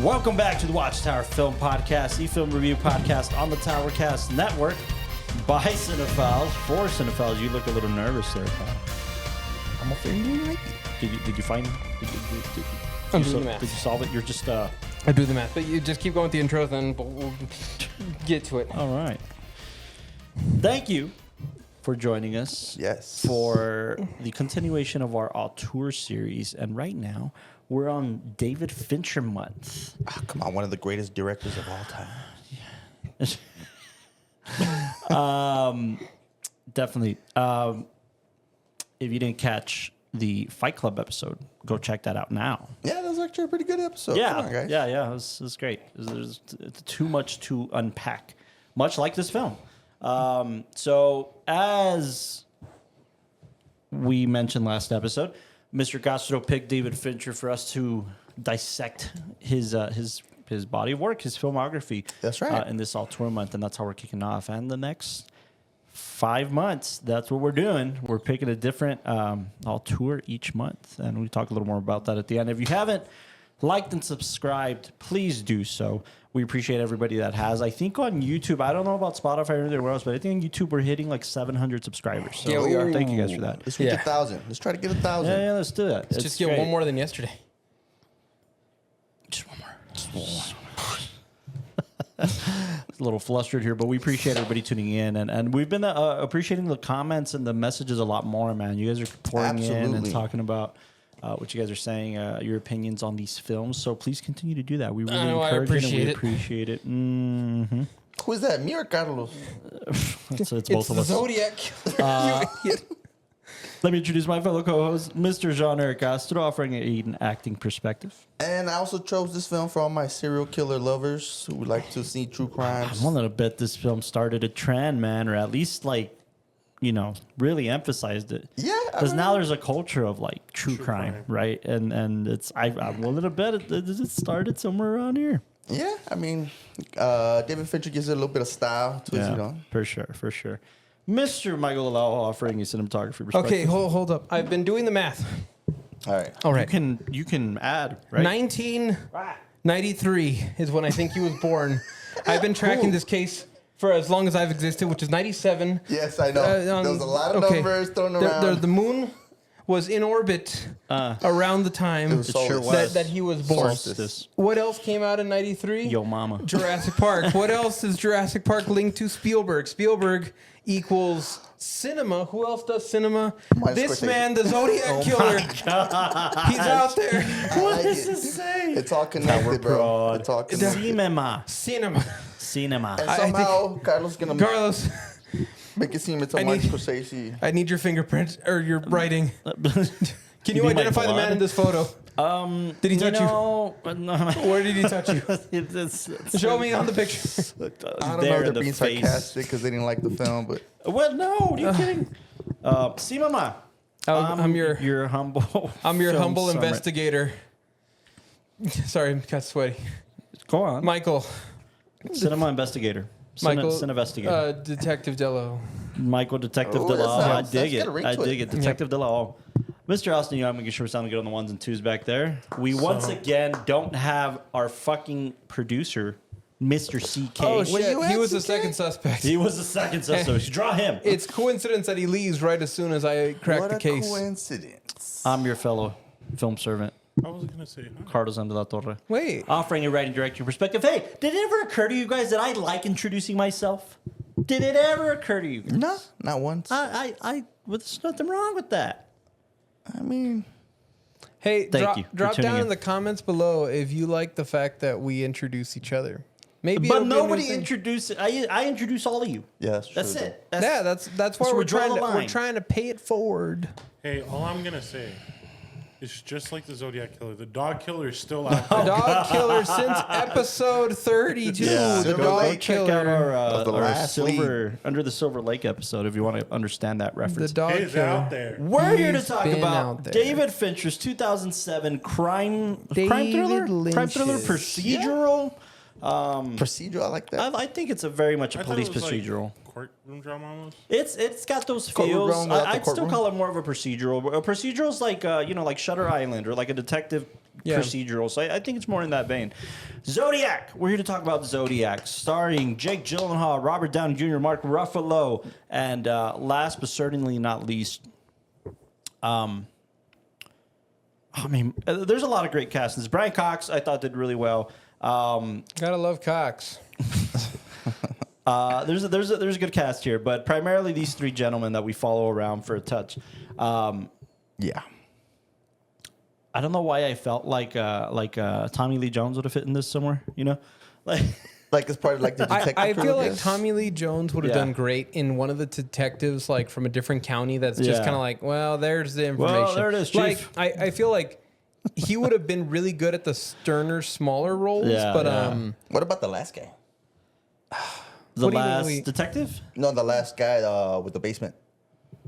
Welcome back to the WatchTower Film Podcast, the film review podcast on the Towercast Network by Cinephiles, for Cinephiles. You look a little nervous there, pal. I'm offending like Did you find him? I'm doing the math. Did you solve it? You're just... I do the math, but you just keep going with the intro, then we'll get to it. All right. Thank you for joining us. Yes. For the continuation of our auteur series. And right now, we're on David Fincher Month. Oh, come on, one of the greatest directors of all time. Definitely. If you didn't catch the Fight Club episode, go check that out now. Yeah, that was actually a pretty good episode. Yeah, Come on, guys. yeah, it was great. It's too much to unpack, much like this film. So as we mentioned last episode, Mr. Castro picked David Fincher for us to dissect his body of work, his filmography. That's right. In this auteur month, and that's how we're kicking off. And the next 5 months, that's what we're doing. We're picking a different auteur each month, and we talk a little more about that at the end. If you haven't liked and subscribed, please do so. We appreciate everybody that has. I think on YouTube, I don't know about Spotify or anywhere else, but I think on YouTube we're hitting like 700 subscribers. So Yeah, we are. Thank you guys for that. Let's reach 1,000. Let's try to get 1,000. Yeah, let's do that. Let's just get one more than yesterday. Just one more. A little flustered here, but we appreciate everybody tuning in, and we've been appreciating the comments and the messages a lot more, man. You guys are pouring in and Absolutely. talking about what you guys are saying, your opinions on these films. So please continue to do that. We really encourage it and we appreciate it. Mm-hmm. Who is that? Me or Carlos? It's both of the us. Zodiac. You idiot. Let me introduce my fellow co-host, Mr. Jean-Eric Castro, offering an acting perspective. And I also chose this film for all my serial killer lovers who would like to see true crimes. I'm willing to bet this film started a trend, man, or at least really emphasized it. Yeah, Because now there's a culture of like true crime, right? And it's I'm willing to bet it started somewhere around here. Yeah, I mean, David Fincher gives it a little bit of style to his, for sure. Mr. Michael Alao offering a cinematography perspective. Okay, hold up. I've been doing the math. All right. All right. You can add, right? 1993 is when I think he was born. I've been tracking this case for as long as I've existed, which is 97. Yes, I know. There was a lot of numbers thrown around. The moon was in orbit around the time It sure was. that he was born. Solstice. What else came out in 93? Yo mama. Jurassic Park. What else is Jurassic Park linked to? Spielberg. Spielberg equals cinema. Who else does cinema? This Scorsese. man, the Zodiac Killer. He's out there. What does this say? It's all connected, bro. It's all connected. Cinema. Cinema. And somehow Carlos is going to Carlos, make it seem it's a Martin Scorsese. I need your fingerprint or your writing. Can you need my identify the man blood? in this photo? Did he touch you? No. Where did he touch you? It's Show me on the picture. I don't know if they're being sarcastic because they didn't like the film, but What? No, are you kidding? Cinema. I'm your humble. I'm your film humble summary. investigator. Sorry, I'm kind of sweaty. Go on. Michael. Cinema investigator. Michael. Cinevestigator. Detective Dello. Michael Detective Oh, Delo. that I sounds- dig that's it. got a ring I to dig it. it. Detective Delo. Mr. Austin, you know, I'm making sure we're sounding good on the ones and twos back there. We once again don't have our fucking producer, Mr. CK. Oh, Wait, shit. you He had was the CK? second suspect. He was the second suspect. Draw him. It's coincidence that he leaves right as soon as I crack what the a case. coincidence. I'm your fellow film servant, I was gonna say Carlos de la Torre. Wait. Offering a writing directing perspective. Hey, did it ever occur to you guys that I like introducing myself? Did it ever occur to you? No, not once. Well, there's nothing wrong with that. I mean, Hey, Thank you for drop tuning down in. in the comments below if you like the fact that we introduce each other. Maybe But it'll be a new nobody thing. introduced it. I introduce all of you. yeah, that's true. That's though. it. Yeah, that's why where we're we draw trying the to line. we're trying to pay it forward. hey, all I'm gonna say is just like the Zodiac Killer. The dog killer is still out The there. dog killer since episode 32. The Silver dog Lake. Check out killer. Of the our last silver under the Silver Lake episode if you want to understand that The reference. dog He's killer. out there. We're here to He's talk been about out there. David Fincher's 2007 crime David thriller, Lynch's. procedural. Procedural, I like that. I think it's a very much a I thought police it was procedural. Like courtroom drama almost. It's got those Courtroom feels. without the I'd still courtroom. call it more of a procedural. A procedural's like like Shutter Island or like a detective procedural. So I think it's more in that vein. Zodiac. We're here to talk about Zodiac, starring Jake Gyllenhaal, Robert Downey Jr., Mark Ruffalo, and last but certainly not least, there's a lot of great castings. Brian Cox, I thought, did really well. Gotta love Cox. There's a good cast here, but primarily these three gentlemen that we follow around for a touch. Yeah. I don't know why I felt like Tommy Lee Jones would have fit in this somewhere. You know, like Like it's part of like the detective. I feel like yes. Tommy Lee Jones would have done great in one of the detectives, like from a different county. That's just kind of like, well, there's the information. Well, there it is, Chief. Like I feel like he would have been really good at the sterner, smaller roles. Yeah, but yeah. What about the last guy? the what do you last mean detective. No, the last guy with the basement.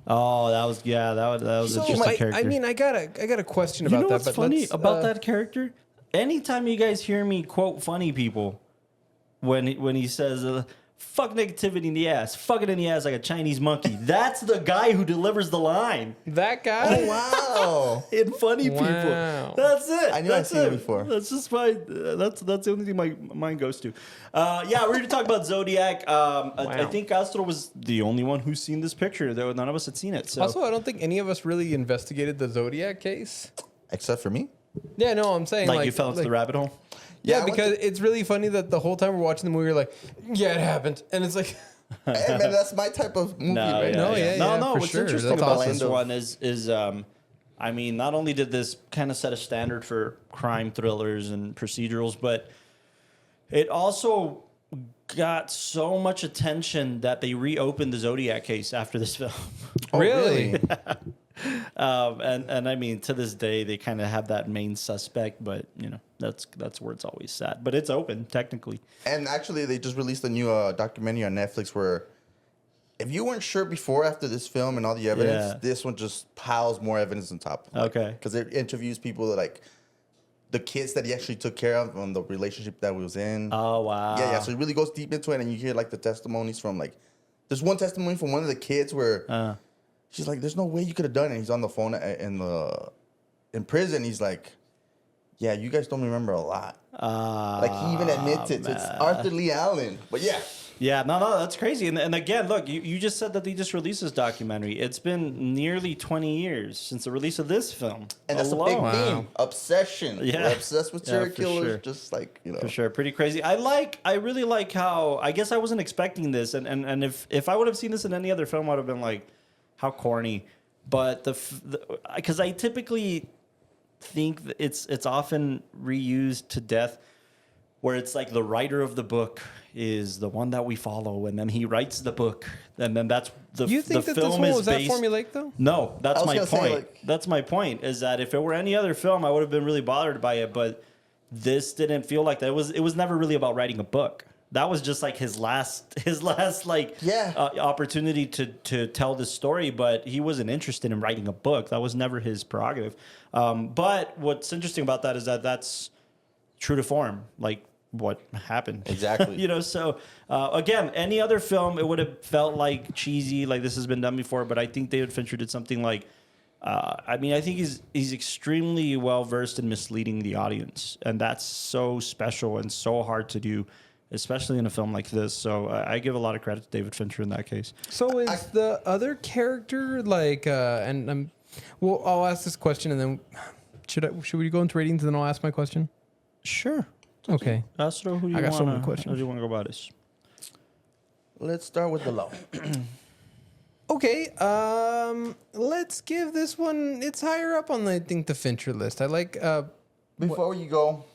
Oh, that was a so interesting character. I mean, I got a question you about know that. what's But funny let's, about that character? Anytime you guys hear me quote funny people, when he says "fuck negativity in the ass," fuck it in the ass like a Chinese monkey. That's the guy who delivers the line. That guy. Oh wow! In funny people. Wow. That's it. I knew That's I'd seen it it before. That's just my. That's the only thing my mind goes to. Yeah, we're here to talk about Zodiac. I think Astro was the only one who's seen this picture. Though none of us had seen it. So. Also, I don't think any of us really investigated the Zodiac case. Except for me. Yeah, no, I'm saying like you fell into the rabbit hole. Yeah, Yeah, because it's really funny that the whole time we're watching the movie, you're like, yeah, it happened. And it's like, Hey, man, that's my type of movie, right? No, yeah, no. for What's sure. interesting That's about awesome. this one is, I mean, not only did this kind of set a standard for crime thrillers and procedurals, but it also got so much attention that they reopened the Zodiac case after this film. Oh, really? And I mean, to this day, they kind of have that main suspect, but you know, that's where it's always sat. But it's open technically. And actually, they just released a new documentary on Netflix where, if you weren't sure before after this film and all the evidence, this one just piles more evidence on top. Okay. Because it interviews people that like the kids that he actually took care of on the relationship that we was in. Oh wow. Yeah. So it really goes deep into it, and you hear like the testimonies from like. There's one testimony from one of the kids where she's like, "There's no way you could have done it." He's on the phone in prison. He's like, "Yeah, you guys don't remember a lot." Like he even admits it. It's Arthur Lee Allen. But yeah. Yeah, no, that's crazy. And again, look, you just said that they just released this documentary. It's been nearly 20 years since the release of this film. And that's alone. a big theme. Obsession. Yeah. We're obsessed with serial for killers. sure. Just like, you know. For sure, pretty crazy. I really like how, I guess I wasn't expecting this, and if I would have seen this in any other film, I would have been like, how corny. But because I typically think that it's often reused to death, where it's like the writer of the book is the one that we follow, and then he writes the book, and then that's the you think the that this film one is was that based. formulaic though? No, that's I was my gonna say, point. like- That's my point. Is that if it were any other film, I would have been really bothered by it. But this didn't feel like that. It was never really about writing a book. That was just like his last like opportunity to tell this story. But he wasn't interested in writing a book. That was never his prerogative. But what's interesting about that is that that's true to form. Like what happened. Exactly. You know, so again, any other film, it would have felt like cheesy, like this has been done before. But I think David Fincher did something like, I mean, I think he's extremely well versed in misleading the audience, and that's so special and so hard to do, especially in a film like this. So I give a lot of credit to David Fincher in that case. So is the other character like, and well, I'll ask this question, and then should we go into ratings, and then I'll ask my question? Sure. Okay. Astro, who do you I got so many want questions. How do you want to go about this? Let's start with the low. Okay, let's give this one. It's higher up on the Fincher list. I like. Before you go,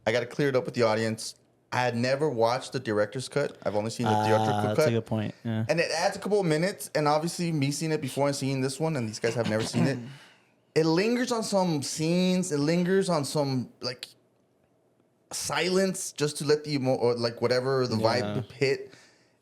I got to clear it up with the audience. I had never watched the director's cut. I've only seen the theatrical cut. That's a good point. Yeah. And it adds a couple of minutes. And obviously, me seeing it before and seeing this one, and these guys have never seen it, it lingers on some scenes. It lingers on some like silence just to let the or like whatever the vibe hit.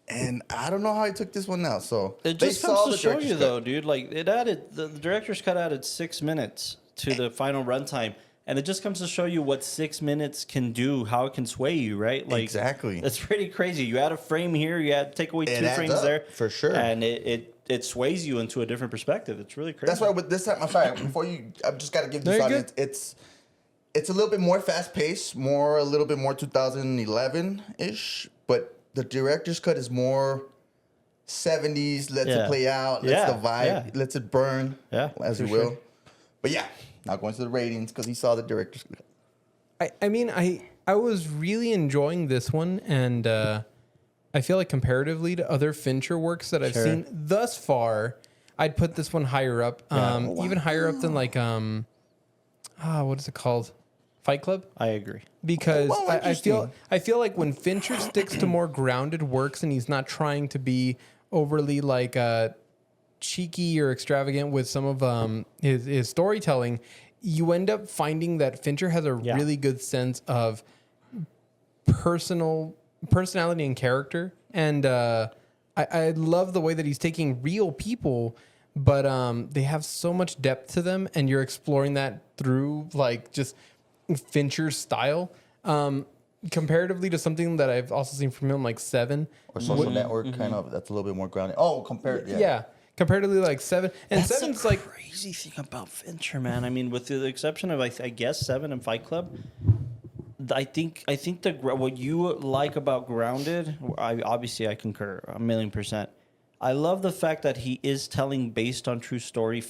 And I don't know how I took this one now. So It just comes to show you, though, dude. Like it added the director's cut added 6 minutes to the final runtime, and it just comes to show you what 6 minutes can do, how it can sway you, right? Like Exactly. That's pretty crazy. You add a frame here, you add take away It 2 adds frames up, there, for sure. and it sways you into a different perspective. It's really crazy. That's why with this time, I'm sorry. Before you, I've just got to give this No, you're audience. it's a little bit more fast paced, a little bit more 2011 ish, but the director's cut is more 70s. Lets it play out, lets the vibe, lets it burn, as you will. Sure. But yeah, not going to the ratings because he saw the director's cut. I mean, I was really enjoying this one, and I feel like comparatively to other Fincher works that I've seen thus far, I'd put this one higher up, even higher up than like what is it called? Fight Club? I agree. Because I feel like when Fincher sticks to more grounded works and he's not trying to be overly like cheeky or extravagant with some of his storytelling, you end up finding that Fincher has a really good sense of personality and character. And I love the way that he's taking real people, but they have so much depth to them, and you're exploring that through like just Fincher's style. Comparatively to something that I've also seen from him, like Seven. Or Social Network, kind of, that's a little bit more grounded. Oh, comparatively like Seven. And that's Seven's the like crazy thing about Fincher, man. I mean, with the exception of I guess Seven and Fight Club, I think what you like about Grounded, I concur 1,000,000%. I love the fact that he is telling based on true story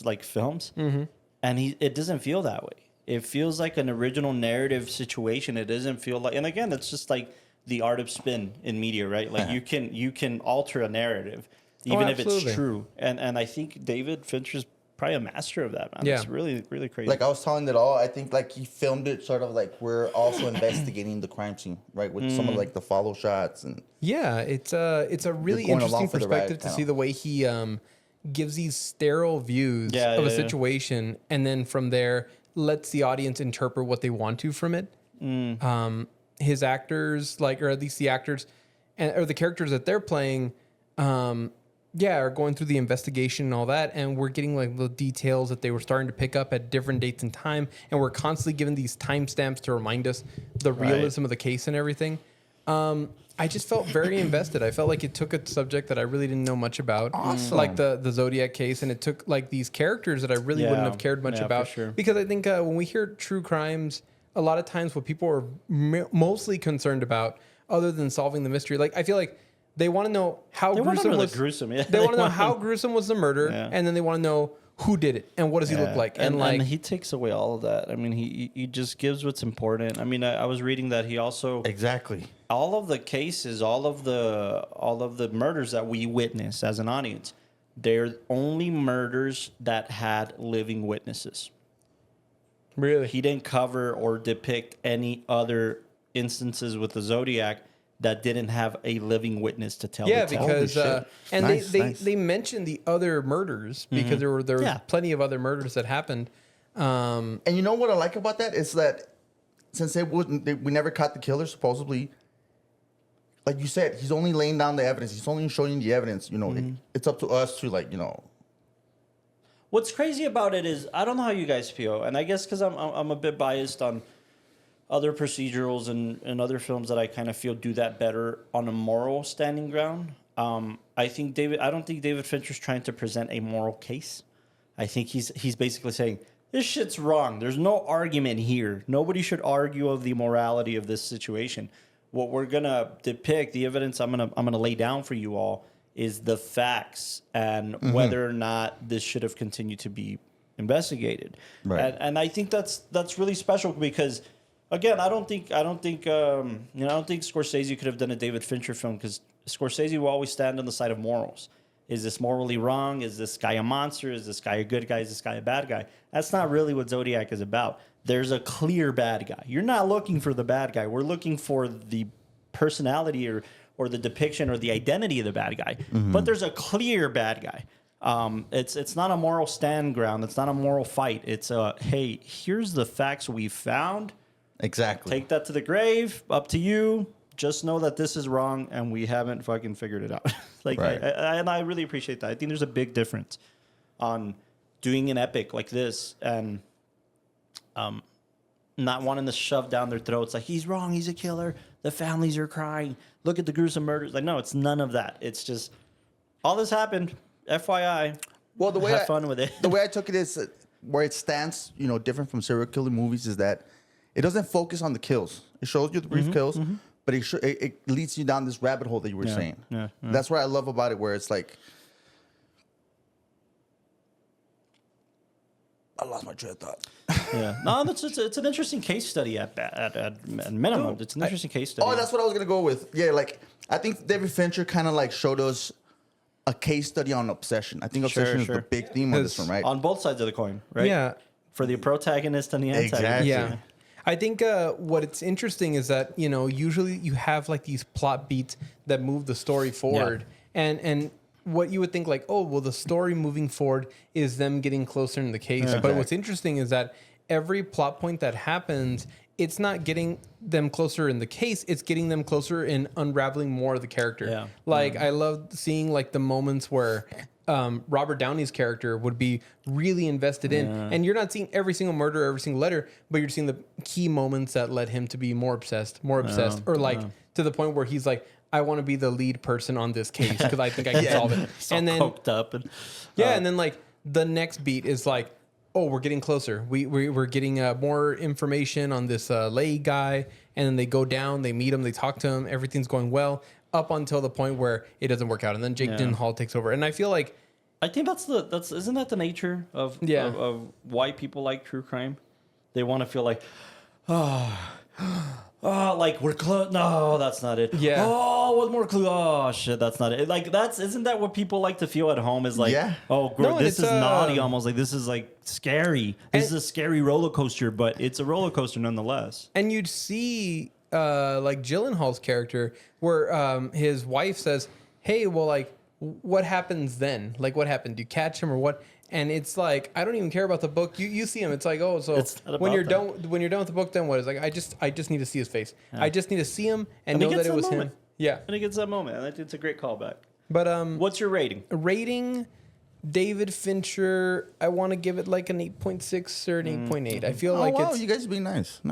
like films, and it doesn't feel that way. It feels like an original narrative situation. It doesn't feel like, and again, it's just like the art of spin in media, right? Like you can alter a narrative, even if it's true. And I think David Fincher's probably a master of that, man. Yeah. It's really, really crazy. Like I was telling it all, I think like he filmed it sort of like we're also investigating the crime scene, right? With some of like the follow shots and it's a really interesting perspective to see the way he gives these sterile views of a situation, and then from there lets the audience interpret what they want to from it. His actors, like, or at least the actors or the characters that they're playing, are going through the investigation and all that, and we're getting like the details that they were starting to pick up at different dates and time, and we're constantly given these timestamps to remind us the realism of the case and everything. I just felt very invested. I felt like it took a subject that I really didn't know much about, like the Zodiac case, and it took like these characters that I really wouldn't have cared much about. Because I think when we hear true crimes, a lot of times what people are mostly concerned about, other than solving the mystery, like I feel like they want to know how gruesome was gruesome. They want to know how gruesome was the murder, and then they want to know who did it and what does he look like. And he takes away all of that. I mean, he just gives what's important. I mean, I was reading that he also all of the cases, all of the murders that we witness as an audience, they're only murders that had living witnesses. Really, he didn't cover or depict any other instances with the Zodiac that didn't have a living witness to tell. Yeah, because they mentioned the other murders because there was plenty of other murders that happened. And you know what I like about that is that since we never caught the killer, supposedly, like you said, he's only laying down the evidence. He's only showing the evidence. You know, it's up to us to like, you know. What's crazy about it is I don't know how you guys feel, and I guess because I'm a bit biased on other procedurals and other films that I kind of feel do that better on a moral standing ground. I don't think David Fincher's trying to present a moral case. I think he's basically saying this shit's wrong. There's no argument here. Nobody should argue of the morality of this situation. What we're gonna depict, the evidence I'm gonna lay down for you all, is the facts and whether or not this should have continued to be investigated. Right. And I think that's really special because, again, I don't think Scorsese could have done a David Fincher film because Scorsese will always stand on the side of morals. Is this morally wrong? Is this guy a monster? Is this guy a good guy? Is this guy a bad guy? That's not really what Zodiac is about. There's a clear bad guy. You're not looking for the bad guy. We're looking for the personality or the depiction or the identity of the bad guy. But there's a clear bad guy. It's not a moral stand ground. It's not a moral fight. It's hey, here's the facts we found. Exactly. Take that to the grave. Up to you. Just know that this is wrong, and we haven't fucking figured it out. And I really appreciate that. I think there's a big difference on doing an epic like this and not wanting to shove down their throats like he's wrong, he's a killer. The families are crying. Look at the gruesome murders. Like, no, it's none of that. It's just all this happened. FYI. Well, have fun with it. The way I took it is where it stands, different from serial killer movies is that it doesn't focus on the kills. It shows you the brief kills, but it leads you down this rabbit hole that you were saying. Yeah. That's what I love about it, where it's like, I lost my train of thought. Yeah. No, it's an interesting case study at minimum. It's an interesting case study. Oh, that's what I was gonna go with. Yeah, like I think David Fincher kind of like showed us a case study on obsession. I think obsession is the big theme of this one, right? On both sides of the coin, right? Yeah. For the protagonist and the antagonist. Exactly. Yeah. I think what it's interesting is that, usually you have like these plot beats that move the story forward. And what you would think like, oh, well, the story moving forward is them getting closer in the case. But what's interesting is that every plot point that happens, it's not getting them closer in the case. It's getting them closer in unraveling more of the character. Yeah. Like I love seeing like the moments where Robert Downey's character would be really invested in, and you're not seeing every single murder, every single letter, but you're seeing the key moments that led him to be more obsessed, or like to the point where he's like, I want to be the lead person on this case because I think I can solve it. And then coked up and and then like the next beat is like, oh, we're getting closer. We're getting more information on this lay guy, and then they go down, they meet him, they talk to him, everything's going well up until the point where it doesn't work out, and then Jake Gyllenhaal takes over. And I feel like isn't that the nature of why people like true crime? They want to feel like, like we're close. No, that's not it. Yeah. Oh, one more clue. Oh shit, that's not it. Like isn't that what people like to feel at home? Is like, this is naughty. Almost like this is like scary. This is a scary roller coaster, but it's a roller coaster nonetheless. And you'd see like Gyllenhaal's character where his wife says, "Hey, well, like, what happens then? Like, what happened? Do you catch him or what?" And it's like, I don't even care about the book. You see him. It's like, oh, so when you're done with the book, then what? It's like, I just need to see his face. Yeah. I just need to see him and know that it was him. Yeah. And he gets that moment. I think it's a great callback. But what's your rating? David Fincher, I want to give it like an 8.6 or an 8.8. I feel like you guys be nice.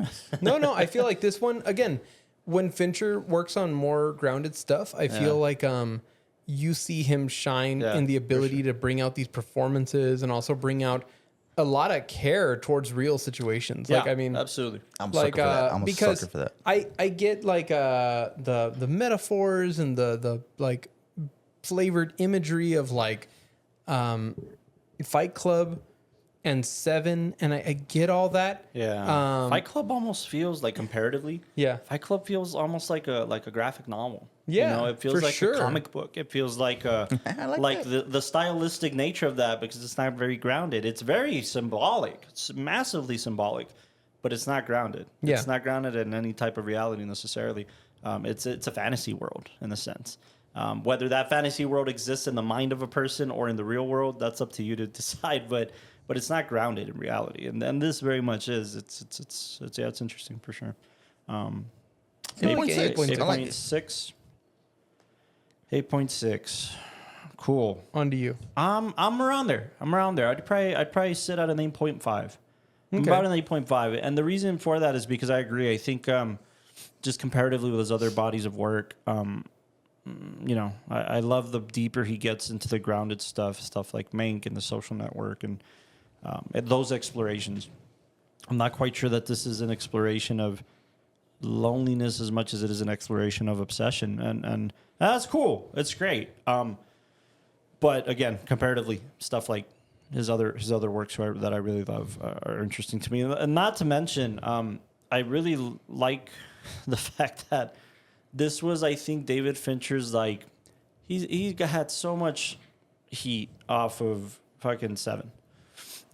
No, I feel like this one, again, when Fincher works on more grounded stuff, I feel like you see him shine in the ability to bring out these performances and also bring out a lot of care towards real situations. Yeah, like, I mean, absolutely. I'm sucker for that. I'm a sucker for that. I get like the metaphors and the like flavored imagery of like Fight Club and Seven, and I get all that. Yeah. Fight Club almost feels like, comparatively. Yeah. Fight Club feels almost like a graphic novel. Yeah, it feels like a comic book. It feels like the stylistic nature of that, because it's not very grounded. It's very symbolic. It's massively symbolic, but it's not grounded. Yeah. It's not grounded in any type of reality necessarily. It's a fantasy world in a sense. Whether that fantasy world exists in the mind of a person or in the real world, that's up to you to decide. But it's not grounded in reality, and this very much is. It's interesting for sure. 8.6. 8.6. Cool. On to you. I'm around there. I'd probably sit at an 8.5. I'm about an 8.5, and the reason for that is because I agree. I think just comparatively with his other bodies of work, I love the deeper he gets into the grounded stuff like Mank and The Social Network and those explorations. I'm not quite sure that this is an exploration of loneliness as much as it is an exploration of obsession, and that's cool. It's great. But again, comparatively, stuff like his other works that I really love are interesting to me, and not to mention, I really like the fact that this was, I think, David Fincher's like he had so much heat off of fucking Seven.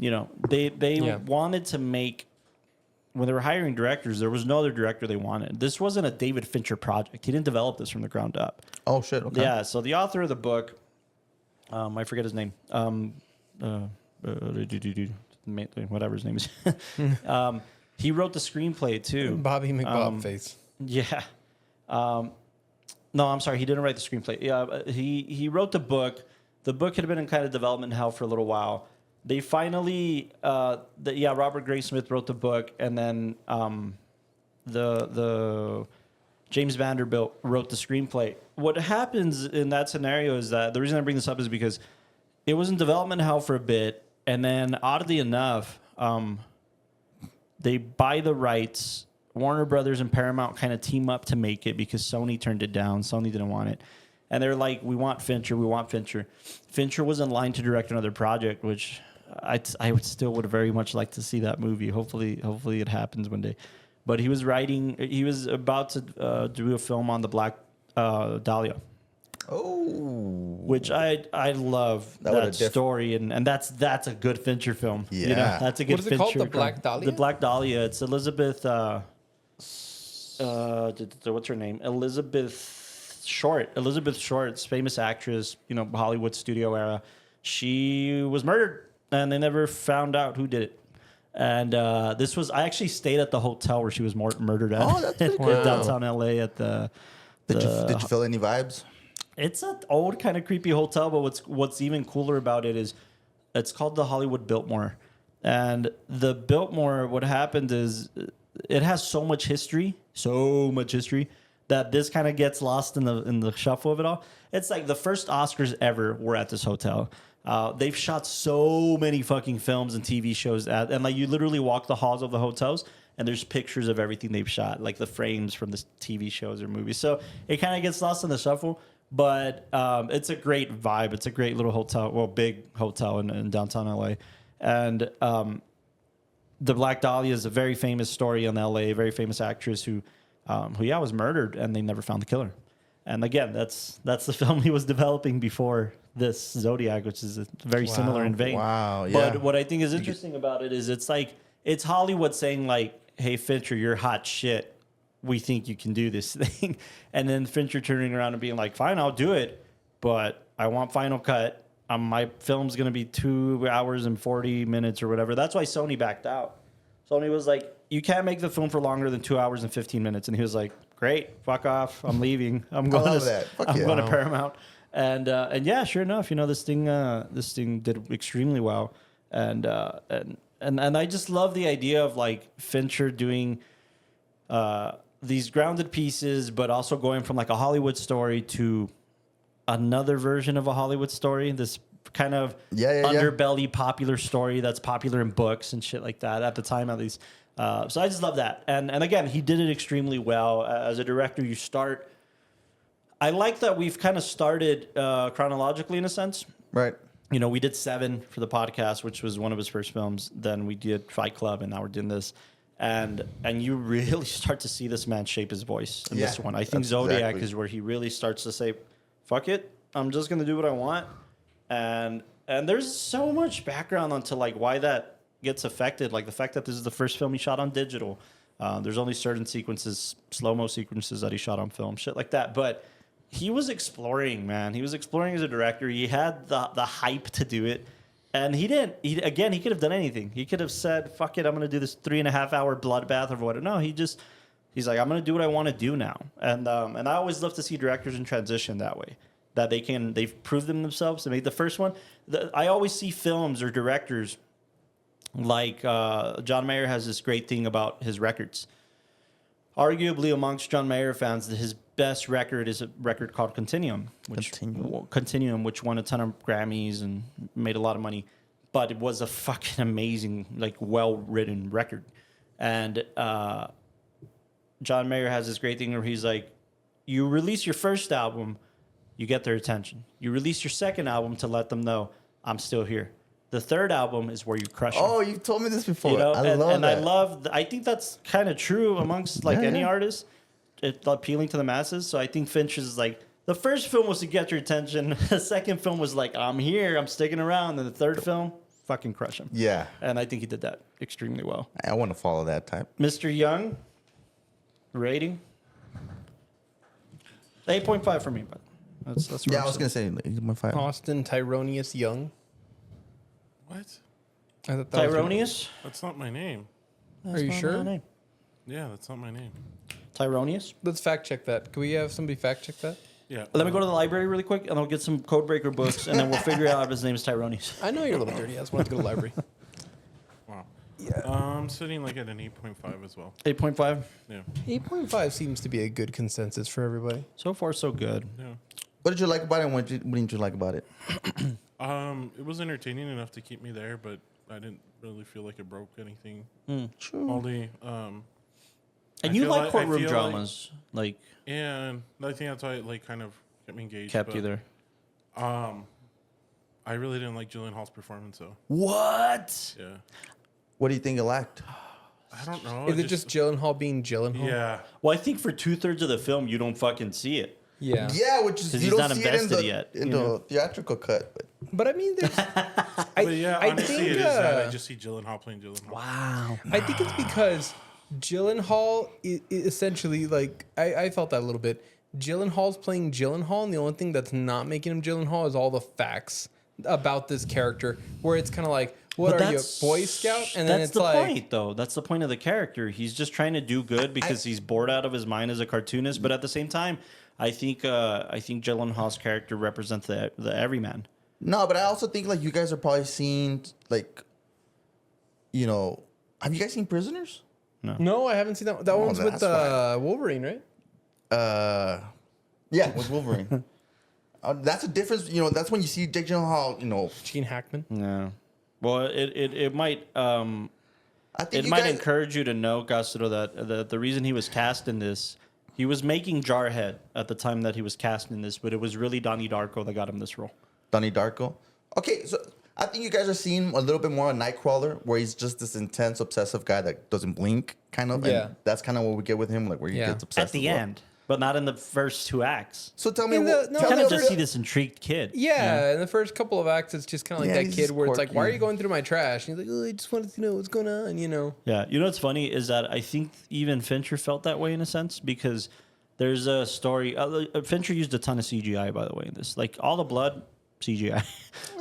They wanted to make. When they were hiring directors, there was no other director they wanted. This wasn't a David Fincher project. He didn't develop this from the ground up. Oh, shit. Okay. Yeah, so the author of the book, I forget his name. Whatever his name is. He wrote the screenplay, too. Bobby McBob face. Yeah. No, I'm sorry. He didn't write the screenplay. Yeah, he wrote the book. The book had been in kind of development hell for a little while. They finally, Robert Graysmith wrote the book, and then the James Vanderbilt wrote the screenplay. What happens in that scenario is that the reason I bring this up is because it was in development hell for a bit, and then oddly enough, They buy the rights. Warner Brothers and Paramount kind of team up to make it because Sony turned it down. Sony didn't want it. And they're like, we want Fincher. We want Fincher. Fincher was in line to direct another project, which I would still would very much like to see that movie. Hopefully it happens one day. But he was about to do a film on the Black Dahlia. Oh, which I love that story, and that's a good Fincher film. Yeah, you know, that's a good. What is it Fincher called? The film. Black Dahlia. The Black Dahlia. It's Elizabeth. What's her name? Elizabeth Short, famous actress. You know, Hollywood studio era. She was murdered, and they never found out who did it. And I actually stayed at the hotel where she was murdered at. Oh, that's pretty cool. Downtown LA at the. Did you feel any vibes? It's an old kind of creepy hotel, but what's even cooler about it is it's called the Hollywood Biltmore. And the Biltmore, what happened is it has so much history that this kind of gets lost in the shuffle of it all. It's like the first Oscars ever were at this hotel. They've shot so many fucking films and TV shows and like you literally walk the halls of the hotels and there's pictures of everything they've shot, like the frames from the TV shows or movies. So it kind of gets lost in the shuffle. But it's a great vibe. It's a great little hotel, big hotel in downtown LA. And the Black Dahlia is a very famous story in LA, a very famous actress who was murdered, and they never found the killer. And again, that's the film he was developing before this Zodiac, which is very similar in vein. Wow, yeah. But what I think is interesting about it is it's Hollywood saying like, "Hey Fincher, you're hot shit. We think you can do this thing." And then Fincher turning around and being like, fine, I'll do it, but I want final cut. My film's going to be 2 hours and 40 minutes or whatever. That's why Sony backed out. Sony was like, you can't make the film for longer than 2 hours and 15 minutes. And he was like, great, fuck off. I'm leaving. I'm going to Paramount. And yeah, sure enough, you know, this thing did extremely well. And I just love the idea of like Fincher doing, these grounded pieces, but also going from like a Hollywood story to another version of a Hollywood story. This kind of underbelly popular story that's popular in books and shit like that at the time, at least. So I just love that. And again, he did it extremely well. As a director, you start. I like that we've kind of started chronologically in a sense. Right. You know, we did Seven for the podcast, which was one of his first films. Then we did Fight Club, and now we're doing this. And you really start to see this man shape his voice in this one. I think Zodiac is where he really starts to say, fuck it, I'm just going to do what I want. And there's so much background onto like why that gets affected. Like the fact that this is the first film he shot on digital. There's only certain sequences, slow-mo sequences that he shot on film, shit like that. But he was exploring, man. He was exploring as a director. He had the hype to do it. And he didn't. He could have done anything. He could have said, "Fuck it, I'm going to do this 3.5-hour bloodbath or whatever." No, he's like, "I'm going to do what I want to do now." And I always love to see directors in transition that way, that they've proved themselves. They made the first one. I always see films or directors like John Mayer has this great thing about his records. Arguably, amongst John Mayer fans, his best record is a record called Continuum, which won a ton of Grammys and made a lot of money, but it was a fucking amazing, like, well-written record. And John Mayer has this great thing where he's like, you release your first album, you get their attention. You release your second album to let them know, I'm still here. The third album is where you crush them. Oh, you've told me this before. You know? I love that. I think that's kind of true amongst any artist. It's appealing to the masses. So I think Fincher's is like, the first film was to get your attention. The second film was like, I'm here, I'm sticking around. And the third film, fucking crush him. Yeah. And I think he did that extremely well. I want to follow that type. Mr. Young, rating? 8.5 for me, but that's what I was going to say 8.5. Austin Tyronius Young. What? I thought that Tyronius? That's not my name. Are you sure? Yeah, that's not my name. Tyronius? Let's fact check that. Can we have somebody fact check that? Yeah. Let me go to the library really quick, and I'll get some Codebreaker books, and then we'll figure out if his name is Tyronius. I know you're a little dirty. I just wanted to go to the library. Wow. Yeah. I'm sitting like at an 8.5 as well. 8.5? Yeah. 8.5 seems to be a good consensus for everybody. So far, so good. Yeah. What did you like about it, and what didn't you like about it? It was entertaining enough to keep me there, but I didn't really feel like it broke anything. True. Only, and you like courtroom dramas, like and I think that's why it like kind of kept me engaged. Kept you there. I really didn't like Gyllenhaal's performance though. What? Yeah. What do you think it lacked? I don't know. Is it just Gyllenhaal being Gyllenhaal? Yeah. Well, I think for 2/3 of the film, you don't fucking see it. Yeah. Yeah, which is Because you he's don't not see it invested yet. in the theatrical cut. But I mean, there's. But yeah, honestly, think, it is that I just see Gyllenhaal playing Gyllenhaal. Wow. I think it's because Gyllenhaal essentially, like, I felt that a little bit. Gyllenhaal's playing Gyllenhaal, and the only thing that's not making him Gyllenhaal is all the facts about this character, where it's kind of like, what are you, a Boy Scout? And then that's it's the like, point, though. That's the point of the character. He's just trying to do good because he's bored out of his mind as a cartoonist. But at the same time, I think Gyllenhaal's character represents the everyman. No, but I also think like you guys are probably seeing like, you know, have you guys seen Prisoners? no, I haven't seen that. That one's with that's Wolverine, right? Yeah, with Wolverine. That's a difference. You know, that's when you see Jake Gyllenhaal. You know, Gene Hackman. No. Well, it might I think it might encourage you to know, Castro, that the reason he was cast in this, he was making Jarhead at the time that he was cast in this, but it was really Donnie Darko that got him this role. Donnie Darko. Okay, so I think you guys are seeing a little bit more of Nightcrawler, where he's just this intense, obsessive guy that doesn't blink, kind of. Yeah. And that's kind of what we get with him, like where he gets obsessed. At the end, but not in the first 2 acts. So tell me, In the- no, tell Kind me of just see this intrigued kid. Yeah, in the first couple of acts, it's just kind of like Yeah, that he's kid where it's like, quirky. why are you going through my trash? And he's like, oh, I just wanted to know what's going on, you know? Yeah, you know what's funny is that I think even Fincher felt that way in a sense because there's a story. Fincher used a ton of CGI, by the way, in this. Like all the blood, CGI.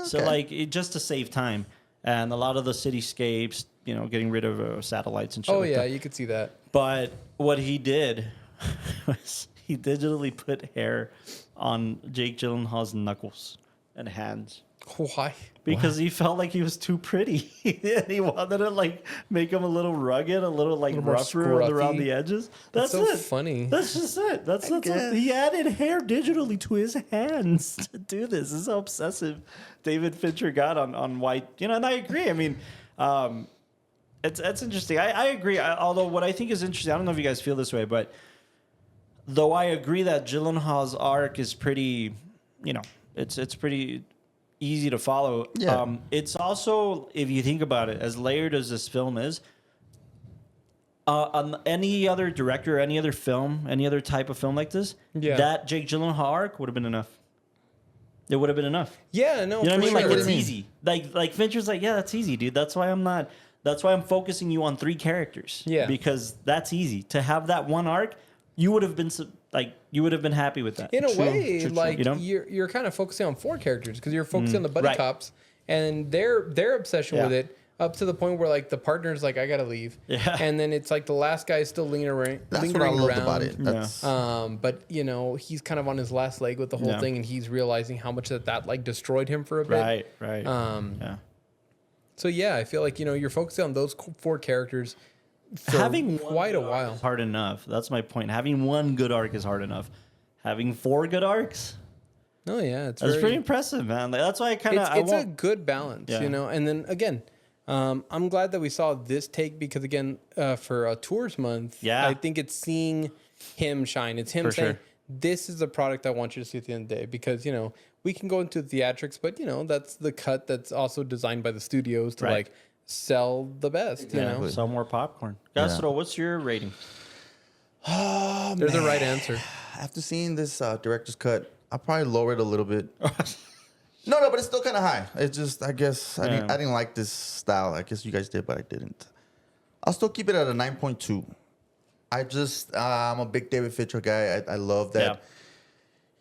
So Okay. like just to save time, and a lot of the cityscapes, you know, getting rid of satellites and shit. Oh, like yeah, that. you could see that. But what he did was he digitally put hair on Jake Gyllenhaal's knuckles and hands. Why? Because he felt like he was too pretty. He wanted to like make him a little rugged, a little like little more rougher around scruffy. the edges. That's so it. funny. That's just it. That's it. He added hair digitally to his hands to do this. This is how obsessive David Fincher got on white. You know, and I agree. I mean, it's interesting. I agree. Although what I think is interesting, I don't know if you guys feel this way, but though I agree that Gyllenhaal's arc is pretty, you know, it's pretty easy to follow. Yeah. It's also, if you think about it, as layered as this film is, on any other director, any other film, any other type of film like this, that Jake Gyllenhaal arc would have been enough. It would have been enough. Yeah, no, You know what I mean? for Like sure. it's easy. Like Fincher's like, yeah, that's easy, dude. That's why I'm focusing you on 3 characters. Yeah. Because that's easy. To have that one arc, you would have been happy with that. In a way, True, like you know? you're kind of focusing on 4 characters because you're focusing on the buddy right. cops and their obsession with it up to the point where like the partner's like, I gotta leave. Yeah. And then it's like the last guy is still lingering That's what lingering I loved around. about it. That's, But you know, he's kind of on his last leg with the whole Yeah. thing, and he's realizing how much that like destroyed him for a bit. Right. Um, yeah. So yeah, I feel like you know you're focusing on those 4 characters for Having quite a while. is hard enough. That's my point. Having one good arc is hard enough. Having 4 good arcs, Oh yeah, that's pretty impressive, man. Like, that's why I kind of it's a good balance, Yeah. you know. And then again, I'm glad that we saw this take because again, for Tours Month, Yeah. I think it's seeing him shine. It's him For saying, sure. "This is the product I want you to see at the end of the day." Because you know we can go into theatrics, but you know that's the cut that's also designed by the studios to Right. like sell the best. You know, sell more popcorn. Castro, what's your rating? there's a right answer. after seeing this director's cut, I'll probably lower it a little bit. No, but it's still kind of high. It's just, I guess, I didn't like this style. I guess you guys did, but I didn't. I'll still keep it at a 9.2. I'm a big David Fincher guy. I love that. Yeah.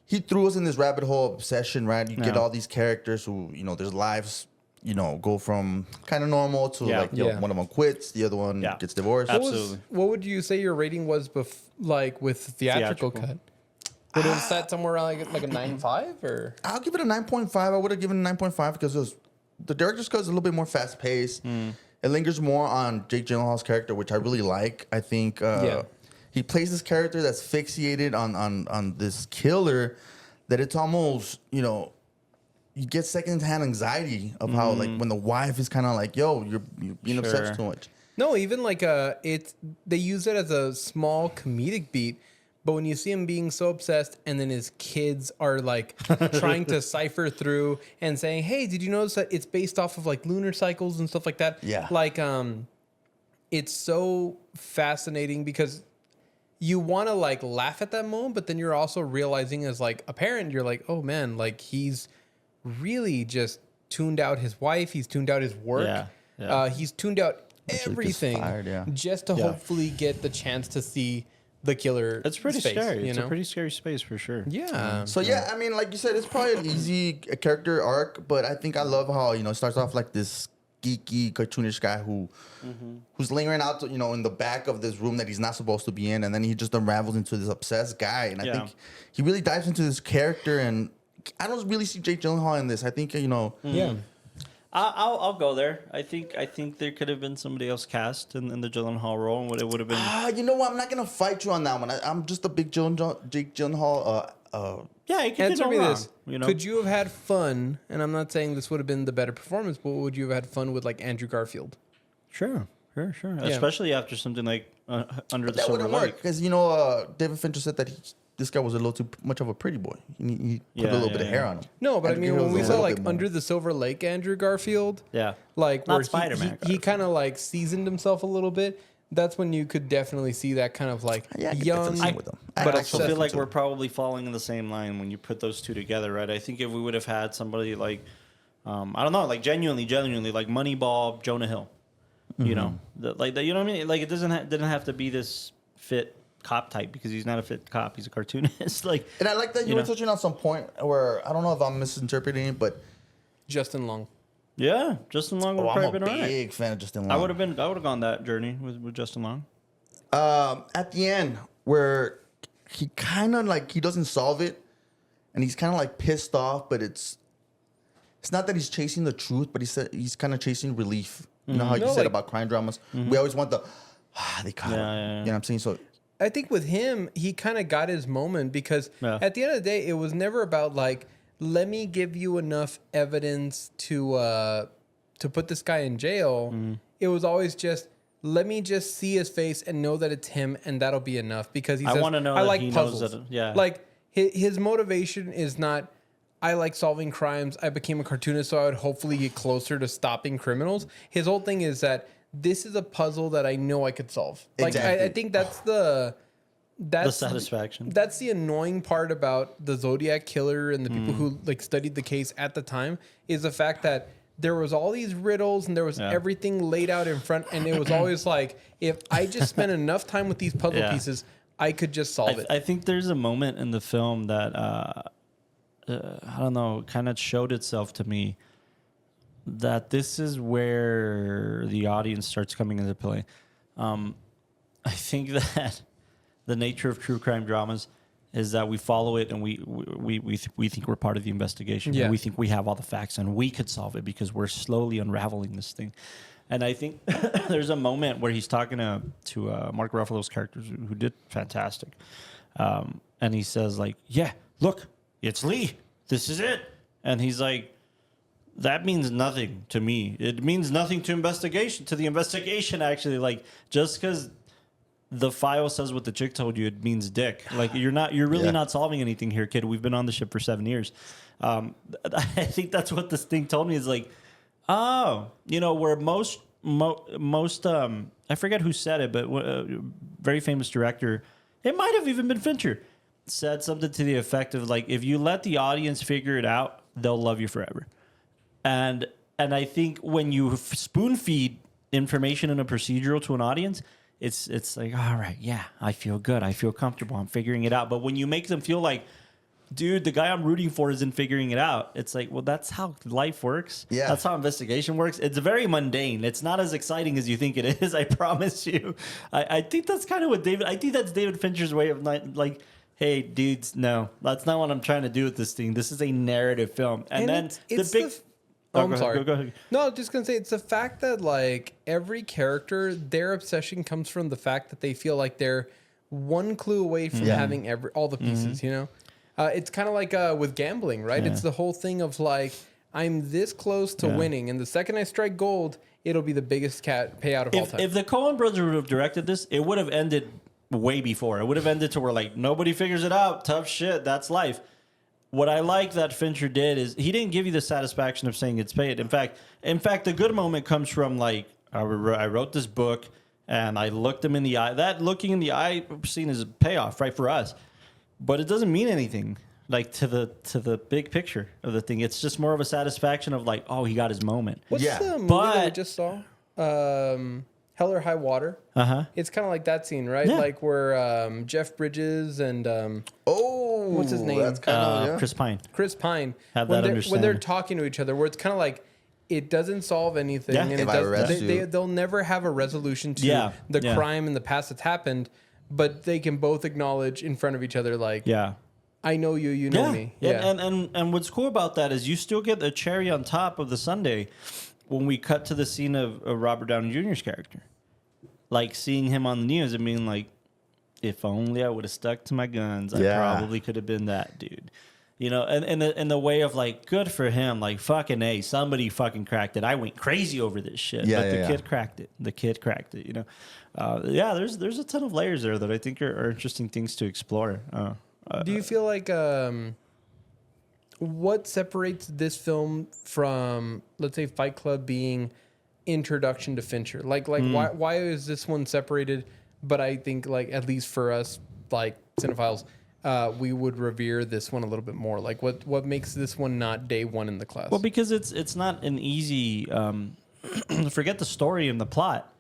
He threw us in this rabbit hole obsession, right? You get Yeah. all these characters who, you know, their lives, you know, go from kind of normal to like, you know, one of them quits, the other one gets divorced. Absolutely. What would you say your rating was like with theatrical cut? Would it have sat somewhere around like a 9.5 or? I'll give it a 9.5. I would have given it a 9.5 because the director's cut is a little bit more fast paced. It lingers more on Jake Gyllenhaal's character, which I really like. I think he plays this character that's fixated on this killer that it's almost, you you get secondhand anxiety of how like when the wife is kind of like, yo, you're being obsessed too much. No, even like they use it as a small comedic beat, but when you see him being so obsessed, and then his kids are like trying to cipher through and saying, "Hey, did you notice that it's based off of like lunar cycles and stuff like that?" Yeah, like it's so fascinating because you want to like laugh at that moment, but then you're also realizing as like a parent, you're like, oh man, like he's really just tuned out his wife, he's tuned out his work, he's tuned out everything just to hopefully get the chance to see the killer. It's pretty space, scary. It's know? a pretty scary space for sure. Yeah. So I mean, like you said, it's probably an easy character arc, but I think I love how it starts off like this geeky, cartoonish guy who's lingering out, in the back of this room that he's not supposed to be in, and then he just unravels into this obsessed guy, and I think he really dives into this character, and I don't really see Jake Gyllenhaal in this. I think I'll go there. I think there could have been somebody else cast in the Gyllenhaal role, and it would have been. You know what? I'm not gonna fight you on that one. I'm just a big Jake Gyllenhaal. You can answer me this. You know? Could you have had fun? And I'm not saying this would have been the better performance, but would you have had fun with like Andrew Garfield? Sure. Yeah. Especially after something like Under the that Silver wouldn't Lake. work because David Fincher said that this guy was a little too much of a pretty boy. He put a little bit of hair on him. No, but Andrew I mean, when Garfield's we a saw little like bit more. Under the Silver Lake, Andrew Garfield, like Not where Spider-Man he kind of like seasoned himself a little bit. That's when you could definitely see that kind of like young. But I also feel like we're probably falling in the same line when you put those two together, right? I think if we would have had somebody like, I don't know, like genuinely, like Moneyball, Jonah Hill, you know what I mean? Like it didn't have to be this fit cop type because he's not a fit cop. He's a cartoonist. And I like that you were touching on some point where I don't know if I'm misinterpreting it, but Justin Long. Yeah, Justin Long would have I'm been a all right. big fan of Justin Long. I would have gone that journey with Justin Long. At the end, where he kind of like he doesn't solve it, and he's kind of like pissed off, but it's not that he's chasing the truth, but he's kind of chasing relief. You know how you said about crime dramas, we always want the they caught him. You know what I'm saying? So I think with him, he kind of got his moment because at the end of the day, it was never about like, let me give you enough evidence to put this guy in jail. It was always just, let me just see his face and know that it's him, and that'll be enough. Because I want to know. I like he puzzles. Knows that, like his motivation is not, I like solving crimes. I became a cartoonist, so I would hopefully get closer to stopping criminals. His whole thing is that this is a puzzle that I know I could solve. Like I think that's the satisfaction. That's the annoying part about the Zodiac killer and the people who like studied the case at the time is the fact that there was all these riddles and there was everything laid out in front, and it was always like, if I just spent enough time with these puzzle pieces, I could just solve it. I think there's a moment in the film that I don't know, kind of showed itself to me that this is where the audience starts coming into play. I think that the nature of true crime dramas is that we follow it and we think we're part of the investigation. Yeah. We think we have all the facts and we could solve it because we're slowly unraveling this thing. And I think there's a moment where he's talking to Mark Ruffalo's characters who did fantastic. And he says like, yeah, look, it's Lee. This is it. And he's like, that means nothing to me. It means nothing to the investigation, actually. Like, just because the file says what the chick told you, it means dick. Like, you're really not solving anything here, kid. We've been on the ship for 7 years. I think that's what this thing told me is like, where most I forget who said it, but a very famous director, it might have even been Fincher, said something to the effect of like, if you let the audience figure it out, they'll love you forever. And I think when you spoon feed information in a procedural to an audience, it's like, all right, yeah, I feel good, I feel comfortable, I'm figuring it out. But when you make them feel like, dude, the guy I'm rooting for isn't figuring it out, it's like, well, that's how life works. Yeah, that's how investigation works. It's very mundane. It's not as exciting as you think it is. I promise you. I think that's kind of what I think that's David Fincher's way of not like, hey, dudes, no, that's not what I'm trying to do with this thing. This is a narrative film. And then it's the big... I'm sorry. Go ahead. No, I'm just going to say it's the fact that, like, every character, their obsession comes from the fact that they feel like they're one clue away from having all the pieces, you know? It's kind of like with gambling, right? It's the whole thing of, like, I'm this close to winning, and the second I strike gold, it'll be the biggest payout of all time. If the Coen brothers would have directed this, it would have ended way before. It would have ended to where like nobody figures it out. Tough shit. That's life. What I like that Fincher did is he didn't give you the satisfaction of saying it's paid. In fact, the good moment comes from like I wrote this book and I looked him in the eye. That looking in the eye scene is a payoff, right, for us. But it doesn't mean anything. Like to the big picture of the thing, it's just more of a satisfaction of like, oh, he got his moment. What's the movie that we just saw? Hell or High Water. It's kind of like that scene, right? Yeah. Like where Jeff Bridges and what's his name? That's kind of Chris Pine. Chris Pine. Have when that they're, understanding. when they're talking to each other, where it's kind of like it doesn't solve anything, Yeah. and If it I arrest does, you. they'll never have a resolution to the crime in the past that's happened, but they can both acknowledge in front of each other, like, Yeah. I know you, you know me. Yeah. And what's cool about that is you still get the cherry on top of the sundae when we cut to the scene of Robert Downey Jr.'s character. Like seeing him on the news and being like, if only I would have stuck to my guns, I probably could have been that dude. You know, and in the way of like, good for him, like fucking A, somebody fucking cracked it. I went crazy over this shit. Yeah, but yeah, the kid cracked it. The kid cracked it, you know. There's a ton of layers there that I think are interesting things to explore. Do you feel like what separates this film from, let's say, Fight Club being introduction to Fincher? Like why is this one separated? But I think, like, at least for us, like cinephiles, we would revere this one a little bit more. Like, what makes this one not day one in the class? Well, because it's not an easy. Forget the story and the plot.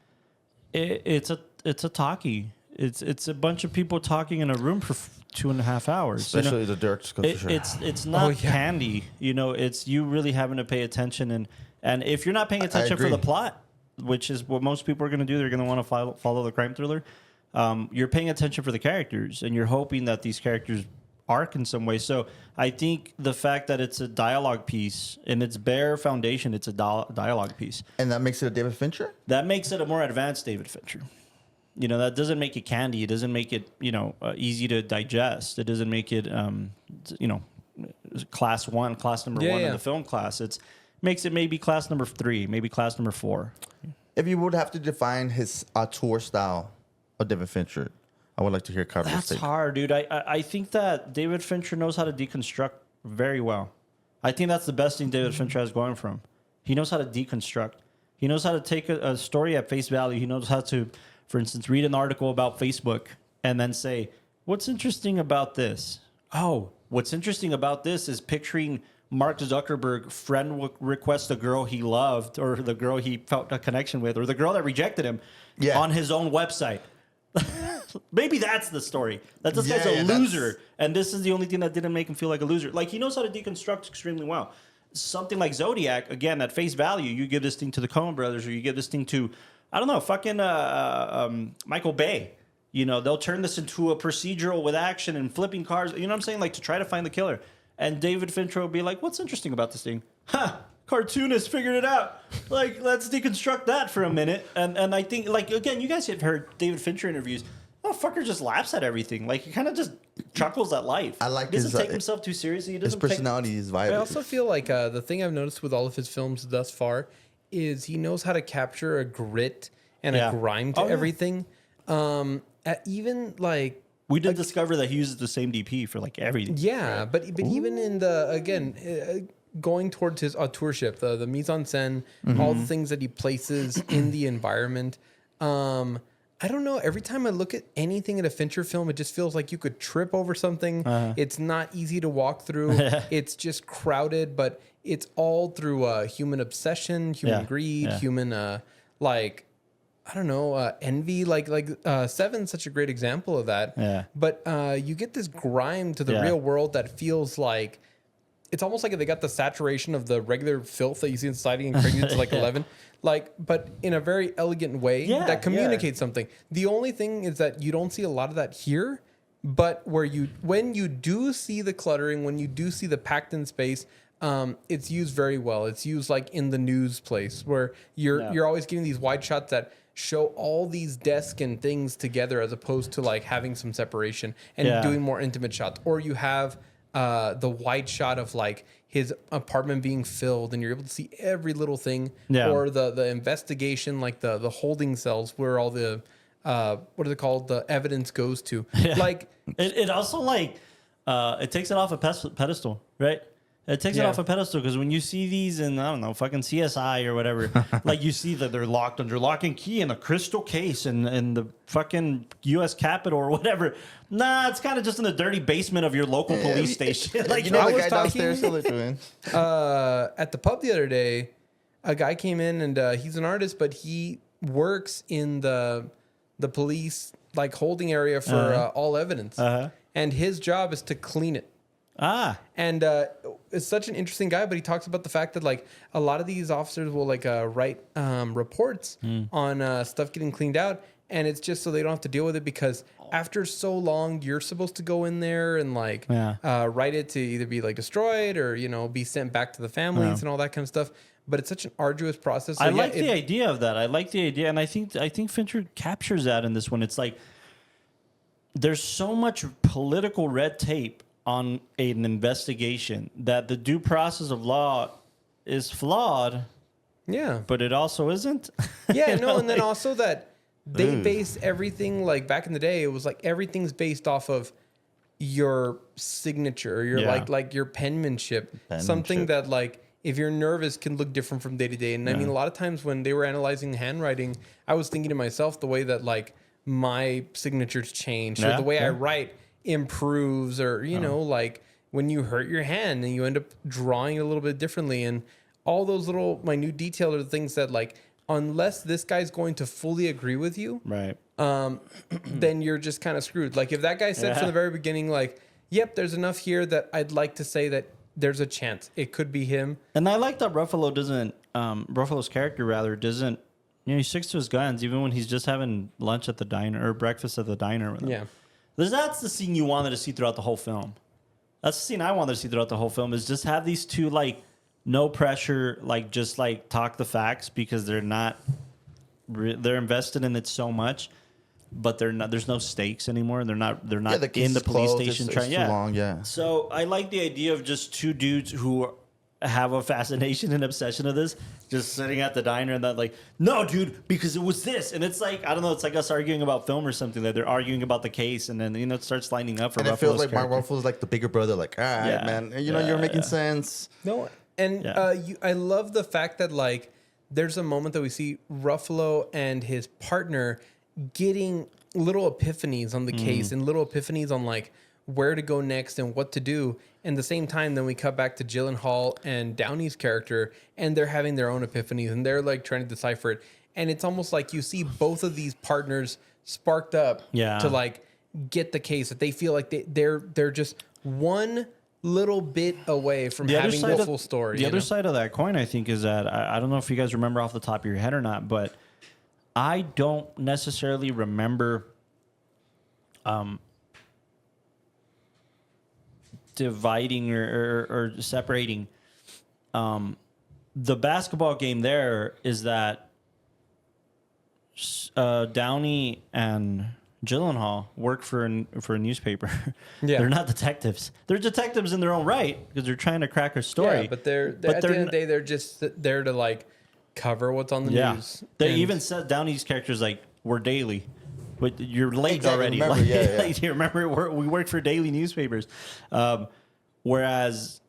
It's a talkie. It's a bunch of people talking in a room for 2.5 hours. Especially the director's cut, for sure. It's not candy. You know, it's you really having to pay attention and if you're not paying attention for the plot, which is what most people are going to do, they're going to want to follow the crime thriller. You're paying attention for the characters, and you're hoping that these characters arc in some way. So I think the fact that it's a dialogue piece in its bare foundation, it's a dialogue piece, And that makes it a David Fincher? that makes it a more advanced David Fincher. You know, that doesn't make it candy. It doesn't make it, easy to digest. It doesn't make it, class number one in the film class. It makes it maybe class number 3, maybe class number 4. If you would have to define his auteur style of David Fincher, I would like to hear Carver's That's take. hard, dude. I think that David Fincher knows how to deconstruct very well. I think that's the best thing David Fincher has going for him. He knows how to deconstruct. He knows how to take a story at face value. He knows how to, for instance, read an article about Facebook and then say, what's interesting about this? Oh, what's interesting about this is picturing Mark Zuckerberg friend request the girl he loved or the girl he felt a connection with or the girl that rejected him on his own website. Maybe that's the story. That this guy's a loser, and this is the only thing that didn't make him feel like a loser. Like, he knows how to deconstruct extremely well. Something like Zodiac, again, at face value, you give this thing to the Coen brothers, or you give this thing to, I don't know, fucking Michael Bay. You know, they'll turn this into a procedural with action and flipping cars. You know what I'm saying? Like, to try to find the killer. And David Fincher will be like, what's interesting about this thing? Cartoonist figured it out. Like, let's deconstruct that for a minute. And I think, like, again, you guys have heard David Fincher interviews. Oh, fucker just laughs at everything. Like, he kind of just chuckles at life. I like he doesn't his, take himself too seriously. He doesn't His personality is I vibrant. also feel like the thing I've noticed with all of his films thus far is he knows how to capture a grit and a grime to everything. Even like we did discover that he uses the same DP for like everything. Yeah, but even in the going towards his auteurship, the mise en scène, all the things that he places in the environment. I don't know. Every time I look at anything in a Fincher film, it just feels like you could trip over something. It's not easy to walk through. It's just crowded, but it's all through human obsession, human greed, human I don't know, envy. Like Seven's such a great example of that. Yeah. But you get this grime to the real world that feels like it's almost like they got the saturation of the regular filth that you see in society and cranked it to like 11. Like, but in a very elegant way that communicates something. The only thing is that you don't see a lot of that here, but when you do see the cluttering, when you do see the packed in space, it's used very well. It's used like in the news place where you're always getting these wide shots that show all these desks and things together as opposed to like having some separation and doing more intimate shots. Or you have the wide shot of like his apartment being filled, and you're able to see every little thing, Yeah. or the investigation, like the holding cells where all the what are they called? The evidence goes to. Yeah. Like it also like it takes it off a pedestal, right? It takes it off a pedestal because when you see these in, I don't know, fucking CSI or whatever, like you see that they're locked under lock and key in a crystal case in the fucking U.S. Capitol or whatever. Nah, it's kind of just in the dirty basement of your local police station. Like, you know, I the was guy downstairs talking- still doing. at the pub the other day, a guy came in and he's an artist, but he works in the police like holding area for all evidence, and his job is to clean it. And it's such an interesting guy, but he talks about the fact that like a lot of these officers will like write reports on stuff getting cleaned out, and it's just so they don't have to deal with it, because after so long you're supposed to go in there and like write it to either be like destroyed or, you know, be sent back to the families and all that kind of stuff. But it's such an arduous process. So I like the idea of that. I like the idea, and I think Fincher captures that in this one. It's like there's so much political red tape on an investigation that the due process of law is flawed. Yeah. But it also isn't. Yeah, You no, know, and then like- also that they base everything, like back in the day, it was like everything's based off of your signature, your like your penmanship. Something that like if you're nervous can look different from day to day. And I mean, a lot of times when they were analyzing handwriting, I was thinking to myself the way that like my signatures change or the way I write improves, or you know, like when you hurt your hand and you end up drawing it a little bit differently, and all those little minute details are the things that like unless this guy's going to fully agree with you, right, then you're just kind of screwed. Like if that guy said from the very beginning, like, yep, there's enough here that I'd like to say that there's a chance it could be him. And I like that Ruffalo doesn't Ruffalo's character rather doesn't, you know, he sticks to his guns even when he's just having lunch at the diner or breakfast at the diner with him. Yeah. That's the scene you wanted to see throughout the whole film. That's the scene I wanted to see throughout the whole film, is just have these two, like, no pressure, like, just, like, talk the facts, because they're not, they're invested in it so much, but they're not, there's no stakes anymore. They're not the in the police closed, station it's trying. too long, yeah. So I like the idea of just two dudes who have a fascination and obsession of this, just sitting at the diner and that, like, no, dude, because it was this. And it's like, I don't know, it's like us arguing about film or something, that they're arguing about the case, and then, you know, it starts lining up for And it Ruffalo's feels like Mark character. Ruffalo's like the bigger brother, like, all right, man, you know, you're making sense. No, and I love the fact that like there's a moment that we see Ruffalo and his partner getting little epiphanies on the case and little epiphanies on like where to go next and what to do. And the same time, then we cut back to Gyllenhaal and Downey's character, and they're having their own epiphanies, and they're like trying to decipher it. And it's almost like you see both of these partners sparked up to like get the case, that they feel like they're just one little bit away from having the full story. The other side of that coin, I think, is that I don't know if you guys remember off the top of your head or not, but I don't necessarily remember dividing or separating. The basketball game there is that Downey and Gyllenhaal work for a newspaper. Yeah. They're not detectives. They're detectives in their own right because they're trying to crack a story. Yeah, but they're at the end of the day, they're just there to like cover what's on the news. They And- even said Downey's character's like, we're daily. But you're late Exactly, already. remember, Like, yeah. like, you remember we work for daily newspapers. Whereas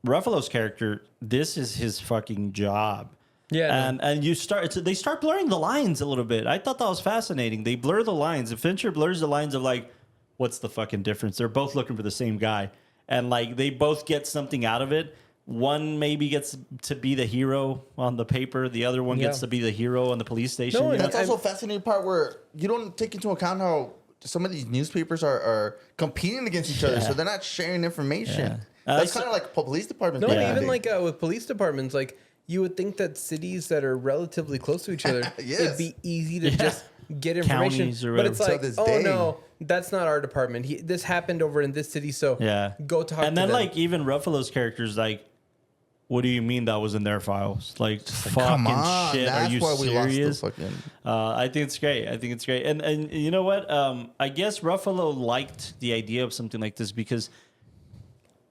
Ruffalo's character, this is his fucking job. Yeah, And they start blurring the lines a little bit. I thought that was fascinating. They blur the lines. If Fincher blurs the lines of like, what's the fucking difference? They're both looking for the same guy. And like they both get something out of it. One maybe gets to be the hero on the paper. The other one gets to be the hero on the police station. No, you know? That's also a fascinating part where you don't take into account how some of these newspapers are competing against each other, so they're not sharing information. That's kind of like police departments. No, back in the even day. like with police departments, like you would think that cities that are relatively close to each other, Yes. it'd be easy to just get information. Counties or But it's whatever. like, To this oh day. no, that's not our department. This happened over in this city, so go talk. And to then them. like even Ruffalo's character's like, what do you mean that was in their files? Like, fucking come on, shit. that's Are you why we lost the serious? fucking. I think it's great. And you know what? I guess Ruffalo liked the idea of something like this because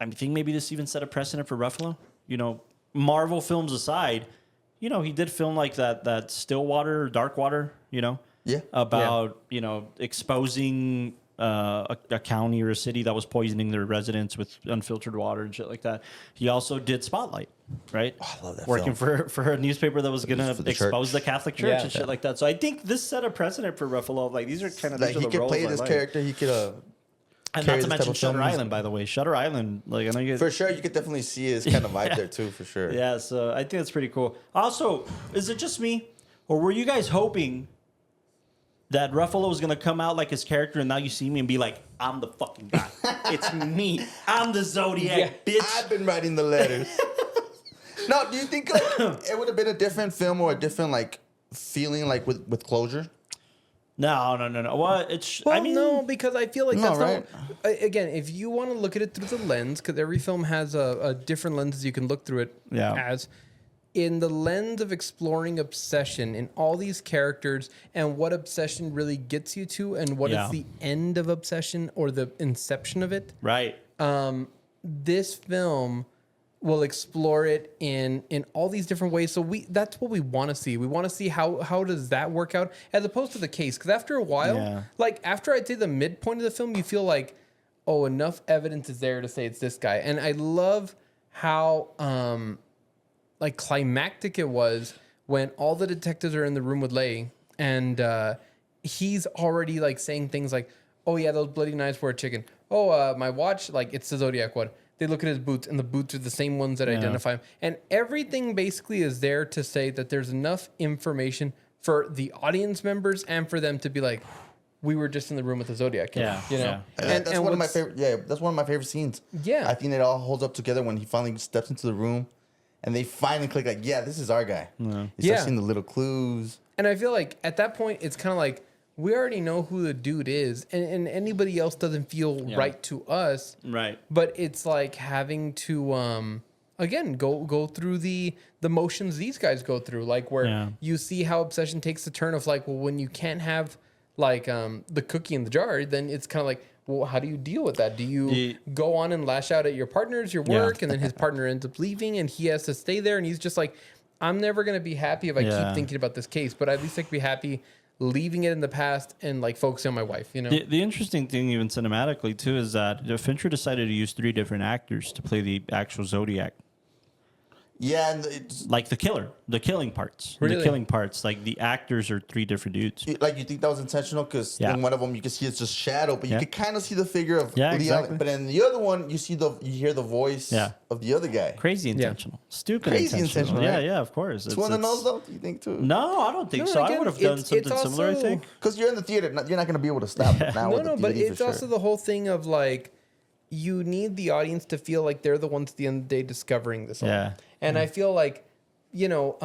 I think maybe this even set a precedent for Ruffalo. You know, Marvel films aside, you know, he did film like that Stillwater, Darkwater, you know, about, you know, exposing a county or a city that was poisoning their residents with unfiltered water and shit like that. He also did Spotlight, right? Oh, I love that Working for a newspaper that was going to expose the Catholic Church and shit like that. So I think this set a precedent for Ruffalo. Like, these are kind of, like, he could play this character. He could and not to mention Shutter Island, by the way. Shutter Island, like, I know you... For sure, you could definitely see his kind of vibe there, too, for sure. Yeah, so I think that's pretty cool. Also, is it just me, or were you guys hoping that Ruffalo was going to come out like his character, and now you see me and be like, I'm the fucking guy. It's me. I'm the Zodiac, bitch. I've been writing the letters. No, do you think like, it would have been a different film or a different, like, feeling, like, with closure? No. Well, I mean, no, because I feel like that's right? not. Again, if you want to look at it through the lens, because every film has a different lenses you can look through it as. In the lens of exploring obsession in all these characters and what obsession really gets you to, and what is the end of obsession or the inception of it. Right. This film will explore it in all these different ways. So that's what we want to see. We want to see how does that work out as opposed to the case. Because after a while, like after I'd say the midpoint of the film, you feel like, oh, enough evidence is there to say it's this guy. And I love how like climactic it was when all the detectives are in the room with Leigh and he's already like saying things like, oh yeah, those bloody knives were a chicken. Oh, my watch, like it's the Zodiac one. They look at his boots, and the boots are the same ones that identify him. And everything basically is there to say that there's enough information for the audience members and for them to be like, we were just in the room with the Zodiac killer. You know? And that's one of my favorite. Yeah, that's one of my favorite scenes. Yeah, I think it all holds up together when he finally steps into the room, and they finally click. Like, yeah, this is our guy. You start seeing the little clues. And I feel like at that point, it's kind of like, we already know who the dude is, and anybody else doesn't feel right to us. Right. But it's like having to, again, go through the motions these guys go through. Like where you see how obsession takes the turn of like, well, when you can't have like the cookie in the jar, then it's kind of like, well, how do you deal with that? Do you go on and lash out at your partners, your work, and then his partner ends up leaving and he has to stay there and he's just like, I'm never going to be happy if I keep thinking about this case, but at least I can be happy leaving it in the past and like focusing on my wife, you know? The interesting thing, even cinematically too, is that Fincher decided to use 3 different actors to play the actual Zodiac. Yeah, and it's like the killing parts. Really? The killing parts, like the actors are 3 different dudes. Like, you think that was intentional? Because in one of them you can see it's just shadow, but you can kind of see the figure of Leon. Exactly. But in the other one, you hear the voice of the other guy. Crazy intentional. Stupid Crazy intentional. Right? Yeah, of course. It's one of those, though, you think, too? No, I don't think so. Again, I would have done something similar, I think. Because you're in the theater. You're not going to be able to stop it now. No, but it's also the whole thing of, like, you need the audience to feel like they're the ones at the end of the day discovering this all. Yeah. And I feel like, you know,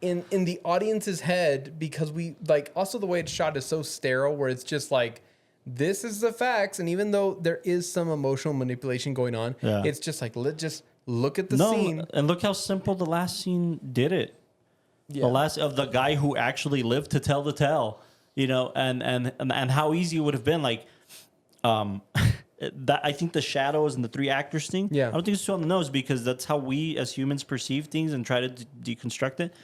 in the audience's head, because we, like, also the way it's shot is so sterile where it's just like, this is the facts. And even though there is some emotional manipulation going on, it's just like, let's just look at the scene. And look how simple the last scene did it. The last of the guy who actually lived to tell the tale, you know, and how easy it would have been. Like, that I think the shadows and the 3 actors thing. I don't think it's too on the nose because that's how we as humans perceive things and try to deconstruct it.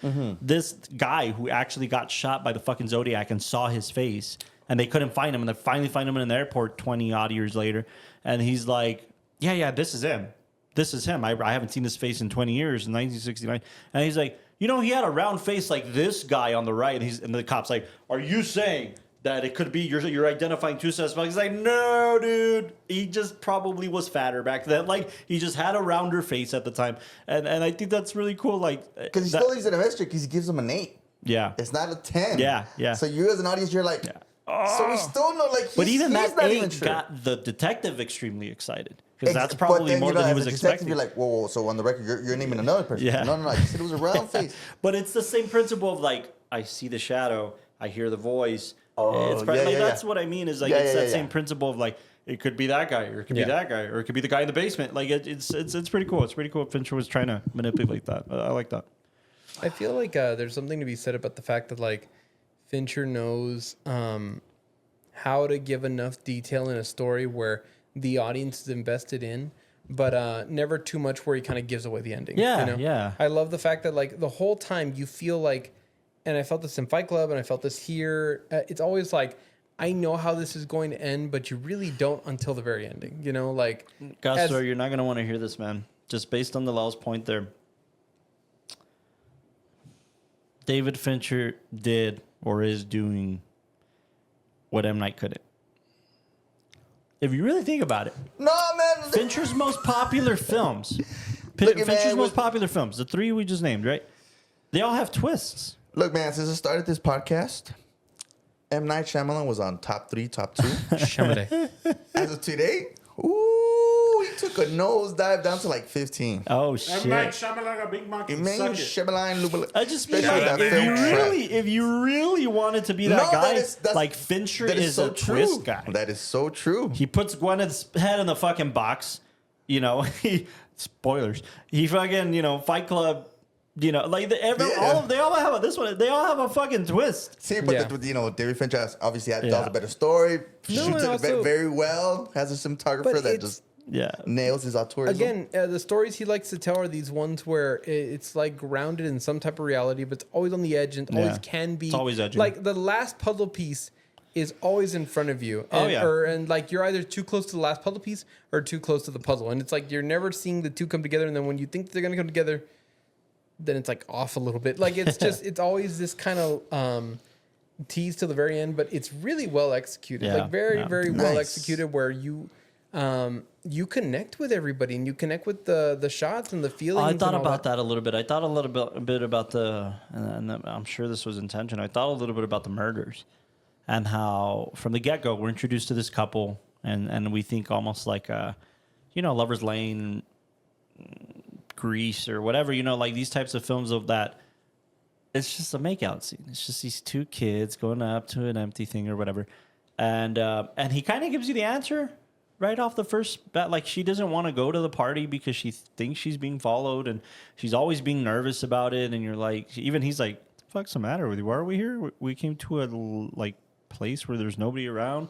This guy who actually got shot by the fucking Zodiac and saw his face and they couldn't find him and they finally find him in the airport 20 odd years later, and he's like, yeah, this is him. This is him. I haven't seen this face in 20 years in 1969, and he's like, you know, he had a round face like this guy on the right, and the cop's like, are you saying that it could be you're identifying 2 suspects? He's like, no, dude. He just probably was fatter back then. Like, he just had a rounder face at the time. And I think that's really cool. Like, because he still leaves it a mystery because he gives him an 8. Yeah. It's not a 10. Yeah. So you as an audience, you're like, so we still know, like, but even that 8 sure. got the detective extremely excited. Because that's probably more than he was expecting. You're like, whoa, so on the record, you're naming another person. Yeah. No, you said it was a round face. But it's the same principle of, like, I see the shadow, I hear the voice. Oh, that's what I mean is, like, it's that same principle of, like, it could be that guy, or it could be that guy, or it could be the guy in the basement. Like, it's pretty cool. It's pretty cool. Fincher was trying to manipulate that. I like that. I feel like there's something to be said about the fact that, like, Fincher knows how to give enough detail in a story where the audience is invested in, but never too much where he kind of gives away the ending. Yeah, you know? yeah. I love the fact that like the whole time you feel like, and I felt this in Fight Club, and I felt this here. It's always like, I know how this is going to end, but you really don't until the very ending. You know, like Castro, you're not gonna want to hear this, man. Just based on the last point there, David Fincher did or is doing what M. Night couldn't. If you really think about it, No, man. Fincher's most popular films, Look, man, Fincher's most popular films, the three we just named, right? They all have twists. Look, man, since I started this podcast, M. Night Shyamalan was on top 3, top 2. Shyamalan. As of today, ooh, he took a nosedive down to like 15. Oh shit! I'm like Shyamalan, a big monkey. Man, Suck it. Shyamalan, I just mean especially like, that film trap. if you really wanted to be that No, guy, that's like Fincher that is so a true. twist guy. That is so true. He puts Gwyneth's head in the fucking box. You know, spoilers. He fucking, Fight Club. They all have this one. They all have a fucking twist. See, but David Fincher obviously tells a better story. Shoots it also, very well. Has a cinematographer that just nails his auteurism. Again, the stories he likes to tell are these ones where it's like grounded in some type of reality, but it's always on the edge and always can be. It's always edgy. Like the last puzzle piece is always in front of you. And, and like you're either too close to the last puzzle piece or too close to the puzzle. And it's like you're never seeing the two come together. And then when you think they're going to come together, then it's like off a little bit. Like it's just, it's always this kind of tease till the very end, but it's really well executed. Like very well executed where you connect with everybody and you connect with the shots and the feelings. I thought about that a little bit. I thought a bit about and I'm sure this was intentional. I thought a little bit about the murders and how from the get-go we're introduced to this couple and we think almost like Lover's Lane, Grease or whatever, like these types of films of that. It's just a makeout scene. It's just these two kids going up to an empty thing or whatever. And he kind of gives you the answer right off the first bat. Like she doesn't want to go to the party because she thinks she's being followed and she's always being nervous about it. And you're like, even he's like, what the fuck's the matter with you? Why are we here? We came to a place where there's nobody around.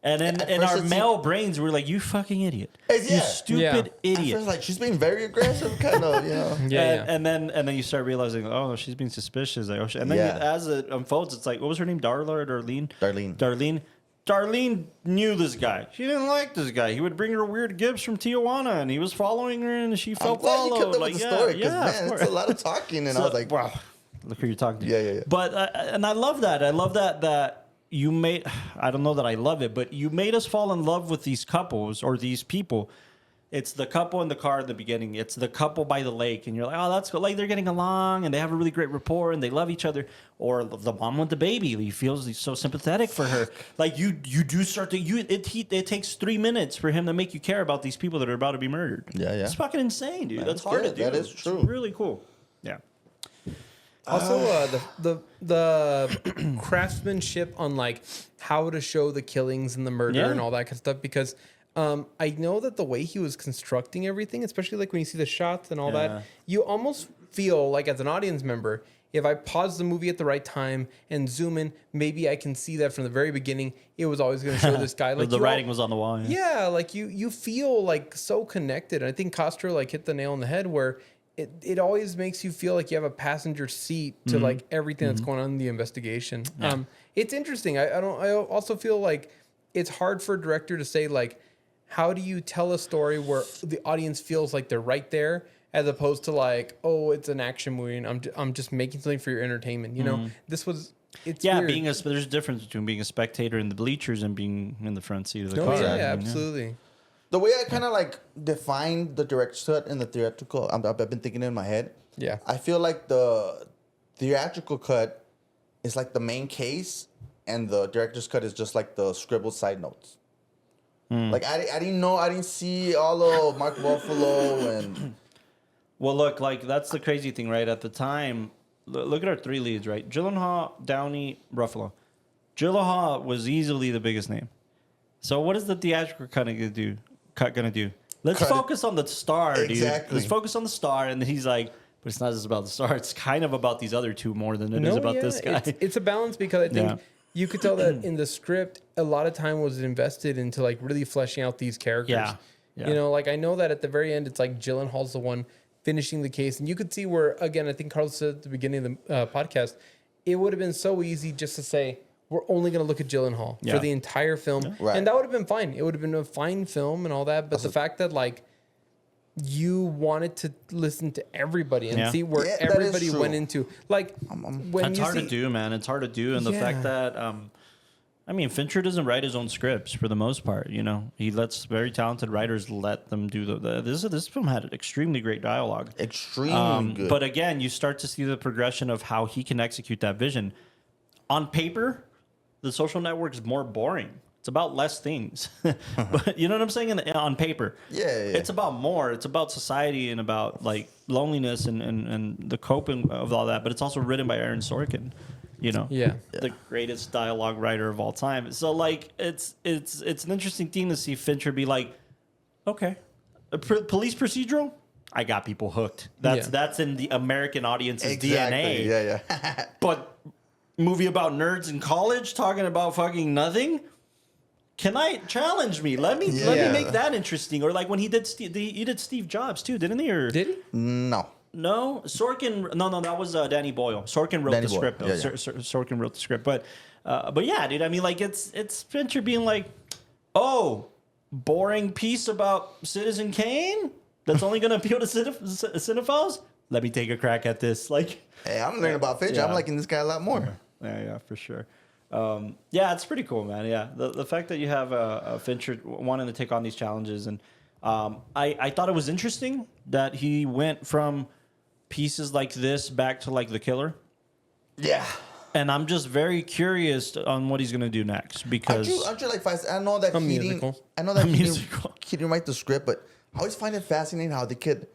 And then in our male brains, we're like, you fucking idiot. You stupid idiot. At first, she's being very aggressive, kind of, And then you start realizing, oh, she's being suspicious. Like, oh, shit. And then as it unfolds, it's like, what was her name? Darla or Darlene? Darlene knew this guy. She didn't like this guy. He would bring her weird gifts from Tijuana, and he was following her, and she felt followed. You kept up with the story, because, man, it's a lot of talking, and I was like, wow, look who you're talking to. Yeah. But, and I love that. I love that you made, I don't know that I love it, but you made us fall in love with these couples or these people. It's the couple in the car at the beginning. It's the couple by the lake. And you're like, oh, that's good. Like they're getting along and they have a really great rapport and they love each other. Or the mom with the baby. He feels so sympathetic for her. Like you do start to, it takes 3 minutes for him to make you care about these people that are about to be murdered. Yeah. It's fucking insane, dude. That's hard to do. That is true. It's really cool. Yeah. Also, the craftsmanship on like how to show the killings and the murder and all that kind of stuff. Because I know that the way he was constructing everything, especially like when you see the shots and all that, you almost feel like as an audience member, if I pause the movie at the right time and zoom in, maybe I can see that from the very beginning, it was always going to show this guy. Like the writing was on the wall. Yeah, like you feel like so connected. And I think Castro like hit the nail on the head where it always makes you feel like you have a passenger seat to like everything that's going on in the investigation. Yeah. It's interesting. I also feel like it's hard for a director to say like, how do you tell a story where the audience feels like they're right there, as opposed to like, oh, it's an action movie and I'm just making something for your entertainment. You know, this was. It's weird. There's a difference between being a spectator in the bleachers and being in the front seat of the car. Yeah, absolutely. The way I kind of like define the director's cut and the theatrical, I've been thinking in my head. Yeah. I feel like the theatrical cut is like the main case, and the director's cut is just like the scribbled side notes. Like I didn't see all of Mark Ruffalo and. Well, look, like that's the crazy thing, right? At the time, look at our three leads, right? Gyllenhaal, Downey, Ruffalo. Gyllenhaal was easily the biggest name. So what is the theatrical cut gonna do? Let's focus on the star, dude. Let's focus on the star. And he's like, but it's not just about the star. It's kind of about these other two more than it is about this guy. It's a balance because I think you could tell that in the script, a lot of time was invested into like really fleshing out these characters. You know, like I know that at the very end, it's like Gyllenhaal's the one finishing the case. And you could see where, again, I think Carlos said at the beginning of the podcast, it would have been so easy just to say, we're only going to look at Gyllenhaal for the entire film. Yeah. Right. And that would have been fine. It would have been a fine film and all that. But the fact that, like, you wanted to listen to everybody and see where everybody went into. Like, when it's hard to do, man. It's hard to do. And the fact that, I mean, Fincher doesn't write his own scripts for the most part. You know, he lets very talented writers let them do this film had extremely great dialogue. Extremely good. But again, you start to see the progression of how he can execute that vision. On paper, The Social Network is more boring. It's about less things. But you know what I'm saying? On paper. Yeah. It's about more. It's about society and about like loneliness and the coping of all that. But it's also written by Aaron Sorkin. You know, the greatest dialogue writer of all time. So like, it's an interesting thing to see Fincher be like, okay, police procedural, I got people hooked. That's in the American audience's DNA. Yeah. But movie about nerds in college talking about fucking nothing. Can I challenge me? Let me make that interesting. Or like when he did Steve Jobs too, didn't he? Or did he? No, Sorkin. No, that was Danny Boyle. Sorkin wrote the script. Sorkin wrote the script. But yeah, dude. I mean, like it's Fincher being like, oh, boring piece about Citizen Kane that's only going to appeal to cinephiles. Let me take a crack at this. Like, hey, I'm learning about Fincher. I'm liking this guy a lot more. Yeah, for sure. Yeah, it's pretty cool, man. Yeah, the fact that you have a Fincher wanting to take on these challenges, and I thought it was interesting that he went from pieces like this back to like The Killer. Yeah. And I'm just very curious on what he's going to do next because aren't you like I know that he didn't write the script, but I always find it fascinating how they could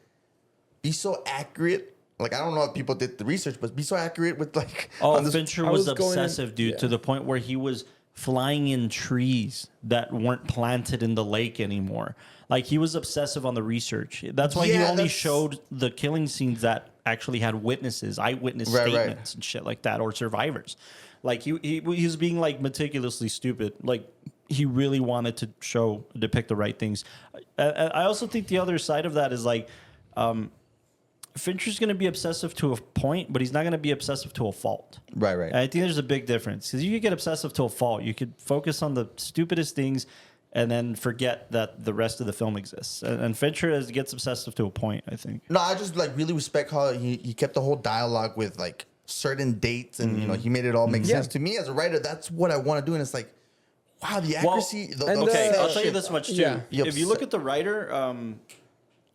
be so accurate. Like, I don't know if people did the research, but be so accurate with like. Oh, Fincher was obsessive, dude, to the point where he was flying in trees that weren't planted in the lake anymore. Like, he was obsessive on the research. That's why he only showed the killing scenes that actually had witnesses, eyewitness statements and shit like that, or survivors. Like, he was being like meticulously stupid. Like, he really wanted to depict the right things. I also think the other side of that is like, Fincher's going to be obsessive to a point, but he's not going to be obsessive to a fault. Right. And I think there's a big difference because you could get obsessive to a fault. You could focus on the stupidest things and then forget that the rest of the film exists. And Fincher gets obsessive to a point, I think. No, I just like really respect how he kept the whole dialogue with like certain dates and you know he made it all make sense. To me as a writer, that's what I want to do, and it's like, wow, the accuracy. I'll tell you this much too. Yeah. If you look at the writer,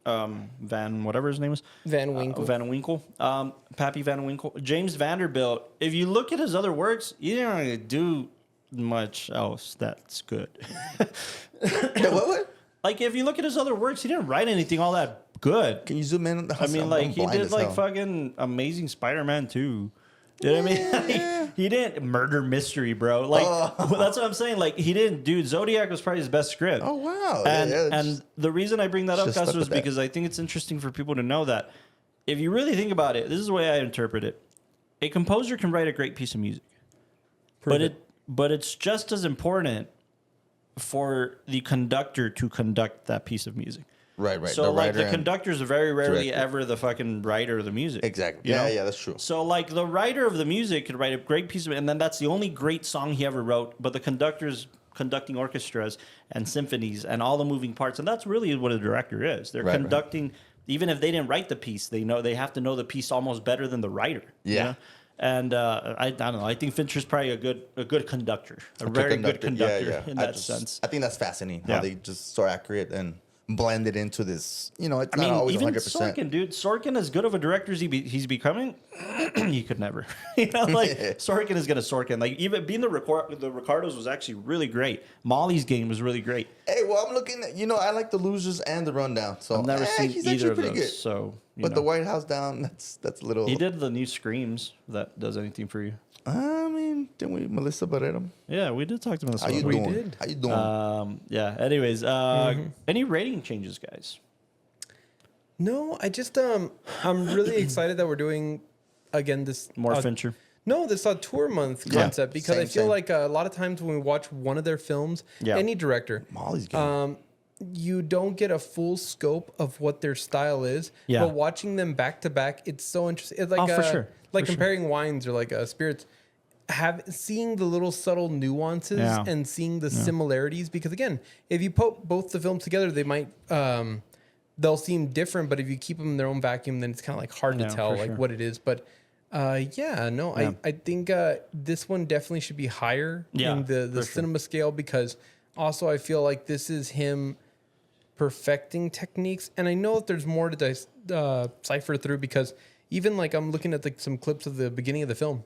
whatever his name is, Van Winkle, Pappy Van Winkle, James Vanderbilt. If you look at his other works, he didn't really do much else that's good. What? Like, if you look at his other works, he didn't write anything all that good. Can you zoom in? I mean, like, he did like fucking Amazing Spider-Man 2. You know what I mean? Like, he didn't murder mystery, bro. Like, that's what I'm saying. Like, he didn't do Zodiac was probably his best script. Oh wow! And the reason I bring that up, Gus, was because I think it's interesting for people to know that if you really think about it, this is the way I interpret it. A composer can write a great piece of music, but it's just as important for the conductor to conduct that piece of music. Right. So, like, the conductor's very rarely ever the fucking writer of the music. Exactly. You know? Yeah, that's true. So, like, the writer of the music could write a great piece of it, and then that's the only great song he ever wrote, but the conductor's conducting orchestras and symphonies and all the moving parts, and that's really what a director is. They're conducting, even if they didn't write the piece, they have to know the piece almost better than the writer. Yeah. You know? And I don't know. I think Fincher's probably a good conductor, a very good conductor in that sense. I think that's fascinating how they just so accurate and blend it into this. You know, it's not always 100%. Sorkin, dude. Sorkin, as good of a director as he's becoming, he could never. You know, like Sorkin is gonna Sorkin. Like, even being the Ricardos was actually really great. Molly's Game was really great. Hey, well, I'm looking at, I like The Losers and The Rundown. So I've never seen either of those. Good. So, but The White House Down, that's a little. He did the new Screams. That does anything for you? I mean, didn't we, Melissa Barrera? Yeah, we did talk to Melissa. How you doing? How you doing? Yeah. Anyways, any rating changes, guys? No, I just I'm really excited that we're doing again this more Fincher. No, this Tour Month concept because I feel like a lot of times when we watch one of their films, any director, Molly's Game. you don't get a full scope of what their style is. Yeah. But watching them back to back, it's so interesting. It's like for sure. Like For comparing wines or like spirits. Seeing the little subtle nuances and seeing the similarities, because again, if you put both the films together, they might they'll seem different, but if you keep them in their own vacuum, then it's kind of like hard to tell like what it is. But I think this one definitely should be higher in the cinema scale, because also I feel like this is him perfecting techniques, and I know that there's more to cipher through, because even like I'm looking at like some clips of the beginning of the film.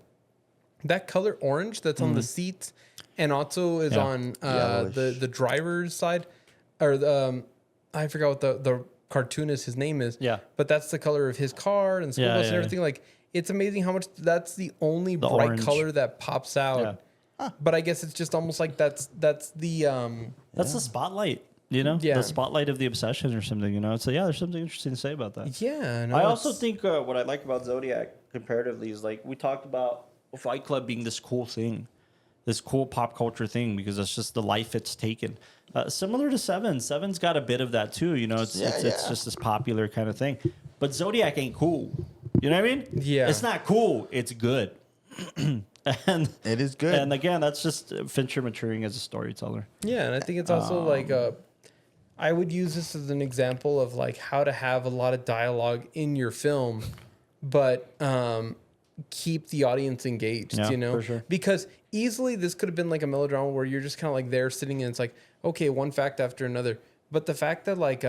That color orange that's on the seats and also is on the driver's side, or I forgot what the cartoonist, his name is. Yeah. But that's the color of his car and school bus and everything. Like, it's amazing how much that's the only bright orange color that pops out. Yeah. But I guess it's just almost like that's the that's the spotlight. You know, the spotlight of the obsession or something, you know? So, there's something interesting to say about that. Yeah. No, I also think what I like about Zodiac comparatively is, like, we talked about Fight Club being this cool thing, this cool pop culture thing, because it's just the life it's taken. Similar to Seven. Seven's got a bit of that, too. You know, it's just this popular kind of thing. But Zodiac ain't cool. You know what I mean? Yeah. It's not cool. It's good. And it is good. And, again, that's just Fincher maturing as a storyteller. Yeah, and I think it's also like I would use this as an example of like how to have a lot of dialogue in your film, but keep the audience engaged, you know? For sure. Because easily this could have been like a melodrama where you're just kind of like there sitting and it's like, okay, one fact after another. But the fact that like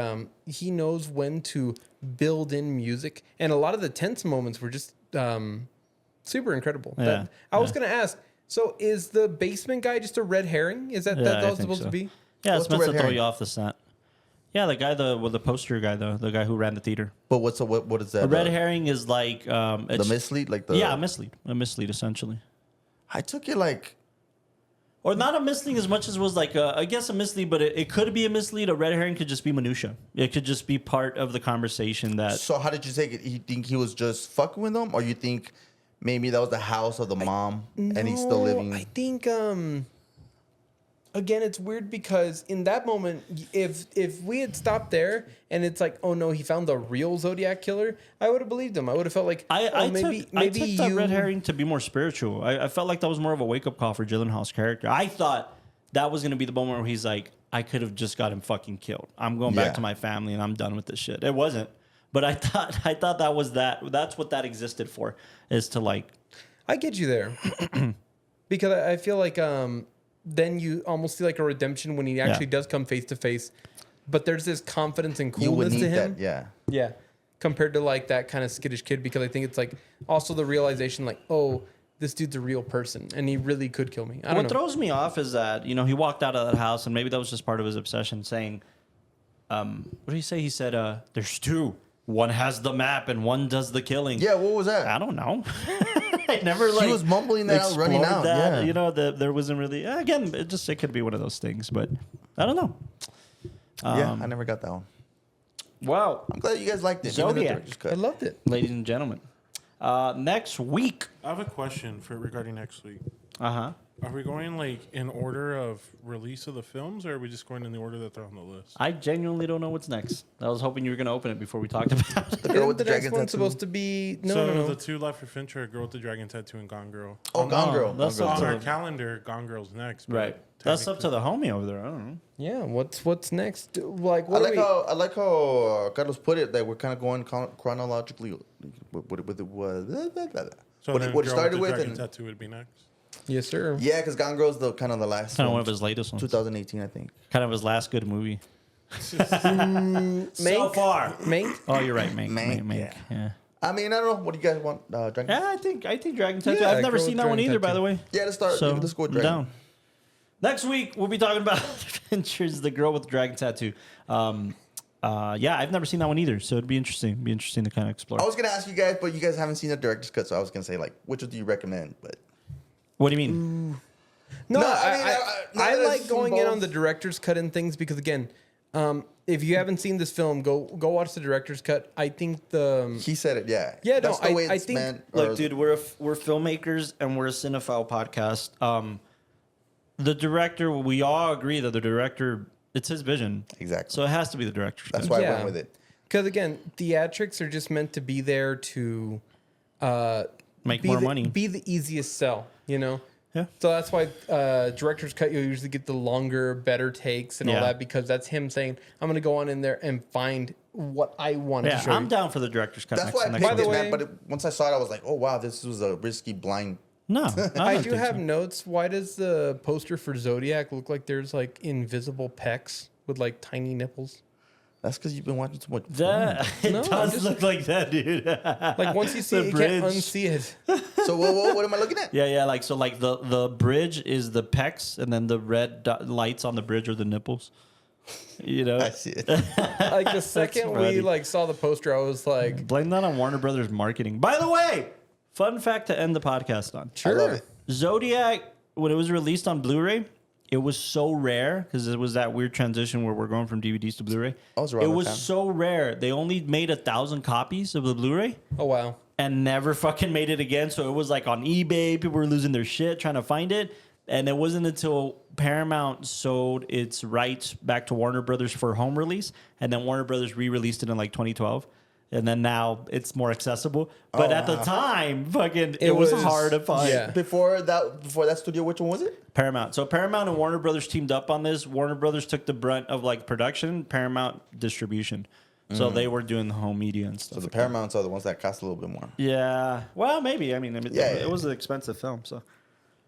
he knows when to build in music, and a lot of the tense moments were just super incredible. Yeah. I was going to ask, so is the basement guy just a red herring? Is that that's all supposed to be? Yeah, it's meant to throw you off the scent. Yeah, the guy, the poster guy, though, the guy who ran the theater. But what is that? A red herring is like the mislead, like the a mislead essentially. I took it like, or not a mislead as much as was like I guess a mislead, but it could be a mislead. A red herring could just be minutia. It could just be part of the conversation that. So how did you take it? You think he was just fucking with them, or you think maybe that was the house of the mom and he's still living? I think again, it's weird because in that moment, if we had stopped there and it's like, oh no, he found the real Zodiac killer, I would have believed him. I would have felt like, I took that red herring to be more spiritual. I felt like that was more of a wake up call for Gyllenhaal's character. I thought that was going to be the moment where he's like, I could have just got him fucking killed. I'm going back to my family and I'm done with this shit. It wasn't, but I thought that was that. That's what that existed for, is to like. I get you there because I feel like then you almost see like a redemption when he actually does come face to face. But there's this confidence and coolness to him. Yeah. Compared to like that kind of skittish kid, because I think it's like also the realization like, oh, this dude's a real person and he really could kill me. What throws me off is that, you know, he walked out of that house and maybe that was just part of his obsession, saying, what did he say? He said, there's two. One has the map and one does the killing. Yeah, what was that? I don't know. I never like. He was mumbling that out, running out. That. Yeah. You know, there wasn't really. Again, it could be one of those things, but I don't know. I never got that one. Wow. I'm glad you guys liked it. Zodiac. I loved it, ladies and gentlemen. Next week. I have a question regarding next week. Uh-huh. Are we going like in order of release of the films, or are we just going in the order that they're on the list? I genuinely don't know what's next. I was hoping you were going to open it before we talked about it. The girl with the dragon next one's tattoo. supposed to be no. The two left for Fincher: Girl with the Dragon Tattoo and Gone Girl. Oh, Gone Girl. That's on our calendar. Gone Girl's next. Right. That's up to the homie over there. I don't know. Yeah. What's next? Like what? I like how Carlos put it, that we're kind of going chronologically. With So what it started with, and Tattoo would be next. Yes, sir. Yeah, because Gone Girl's the kind of the last. Kind of one of his latest ones. 2018, I think. Kind of his last good movie. So far. Mank? Oh, you're right, Mank. Yeah. I mean, I don't know. What do you guys want? Dragon? Yeah, I think Dragon Tattoo. Yeah, I've never seen that one either, by the way. Yeah, let's start. So, Let's go with I'm Dragon. down. Next week, we'll be talking about Fincher's The Girl with the Dragon Tattoo. I've never seen that one either, so it'd be interesting. To kind of explore. I was gonna ask you guys, but you guys haven't seen the director's cut, so I was gonna say like, which one do you recommend? But what do you mean? No, I like going in on the director's cut and things because again, if you haven't seen this film, go watch the director's cut. I think he said it, yeah. Yeah, that's no, the way I it's think meant. Look, dude, we're filmmakers and we're a cinephile podcast. The director, we all agree that the director It's his vision. Exactly. So it has to be the director's cut. That's why I went with it. Because again, theatrics are just meant to be there to make more money. Be the easiest sell, you know? Yeah. So that's why director's cut, you'll usually get the longer, better takes and all that, because that's him saying, I'm going to go on in there and find what I want to show I'm you. down for the director's cut. That's why I picked By the it, way, man. But once I saw it, I was like, oh, wow, this was a risky blind. No. I do have notes. Why does the poster for Zodiac look like there's like invisible pecs with like tiny nipples? That's because you've been watching too much. It does look like that, dude. Like once you see it, you can't unsee it. So what am I looking at? Yeah. Like the bridge is the pecs, and then the red lights on the bridge are the nipples. You know, I see it. Like the second we like saw the poster, I was like, blame that on Warner Brothers marketing. By the way, fun fact to end the podcast on. I love it. Zodiac, when it was released on Blu-ray, it was so rare because it was that weird transition where we're going from DVDs to Blu-ray. It was so rare. They only made 1,000 copies of the Blu-ray. oh wow. And never fucking made it again. So it was like on eBay. People were losing their shit trying to find it. And it wasn't until Paramount sold its rights back to Warner Brothers for home release. And then Warner Brothers re-released it in like 2012. And then now it's more accessible. But at the time, fucking, it was hard to find. Yeah. Before that studio, which one was it? Paramount. So Paramount and Warner Brothers teamed up on this. Warner Brothers took the brunt of like production, Paramount distribution. So they were doing the home media and stuff. So the Paramounts are the ones that cost a little bit more. Yeah. Well, maybe. I mean, it was an expensive film. So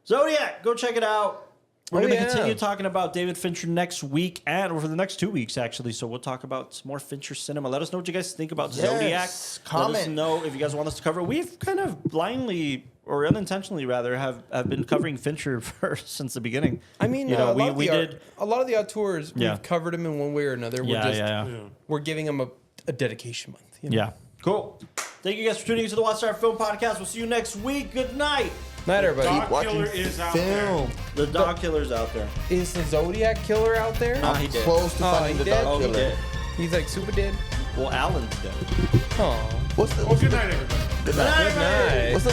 Zodiac, go check it out. We're going to continue talking about David Fincher next week or for the next 2 weeks, actually. So we'll talk about some more Fincher cinema. Let us know what you guys think about Zodiac. Comment. Let us know if you guys want us to cover it. We've kind of blindly or unintentionally, rather, have been covering Fincher since the beginning. I mean, a lot of the auteurs, we've covered them in one way or another. We're giving them a dedication month. You know? Yeah. Cool. Thank you guys for tuning into the WatchTower Film Podcast. We'll see you next week. Good night. Night, everybody. Dog killer is out there. The dog killer's out there. Is the Zodiac killer out there? No, he did. Close to finding the dog He killer. did. He's like super dead. Well, Alan's dead. Oh. What's the Well, good night, everybody. Good night. Good night. What's the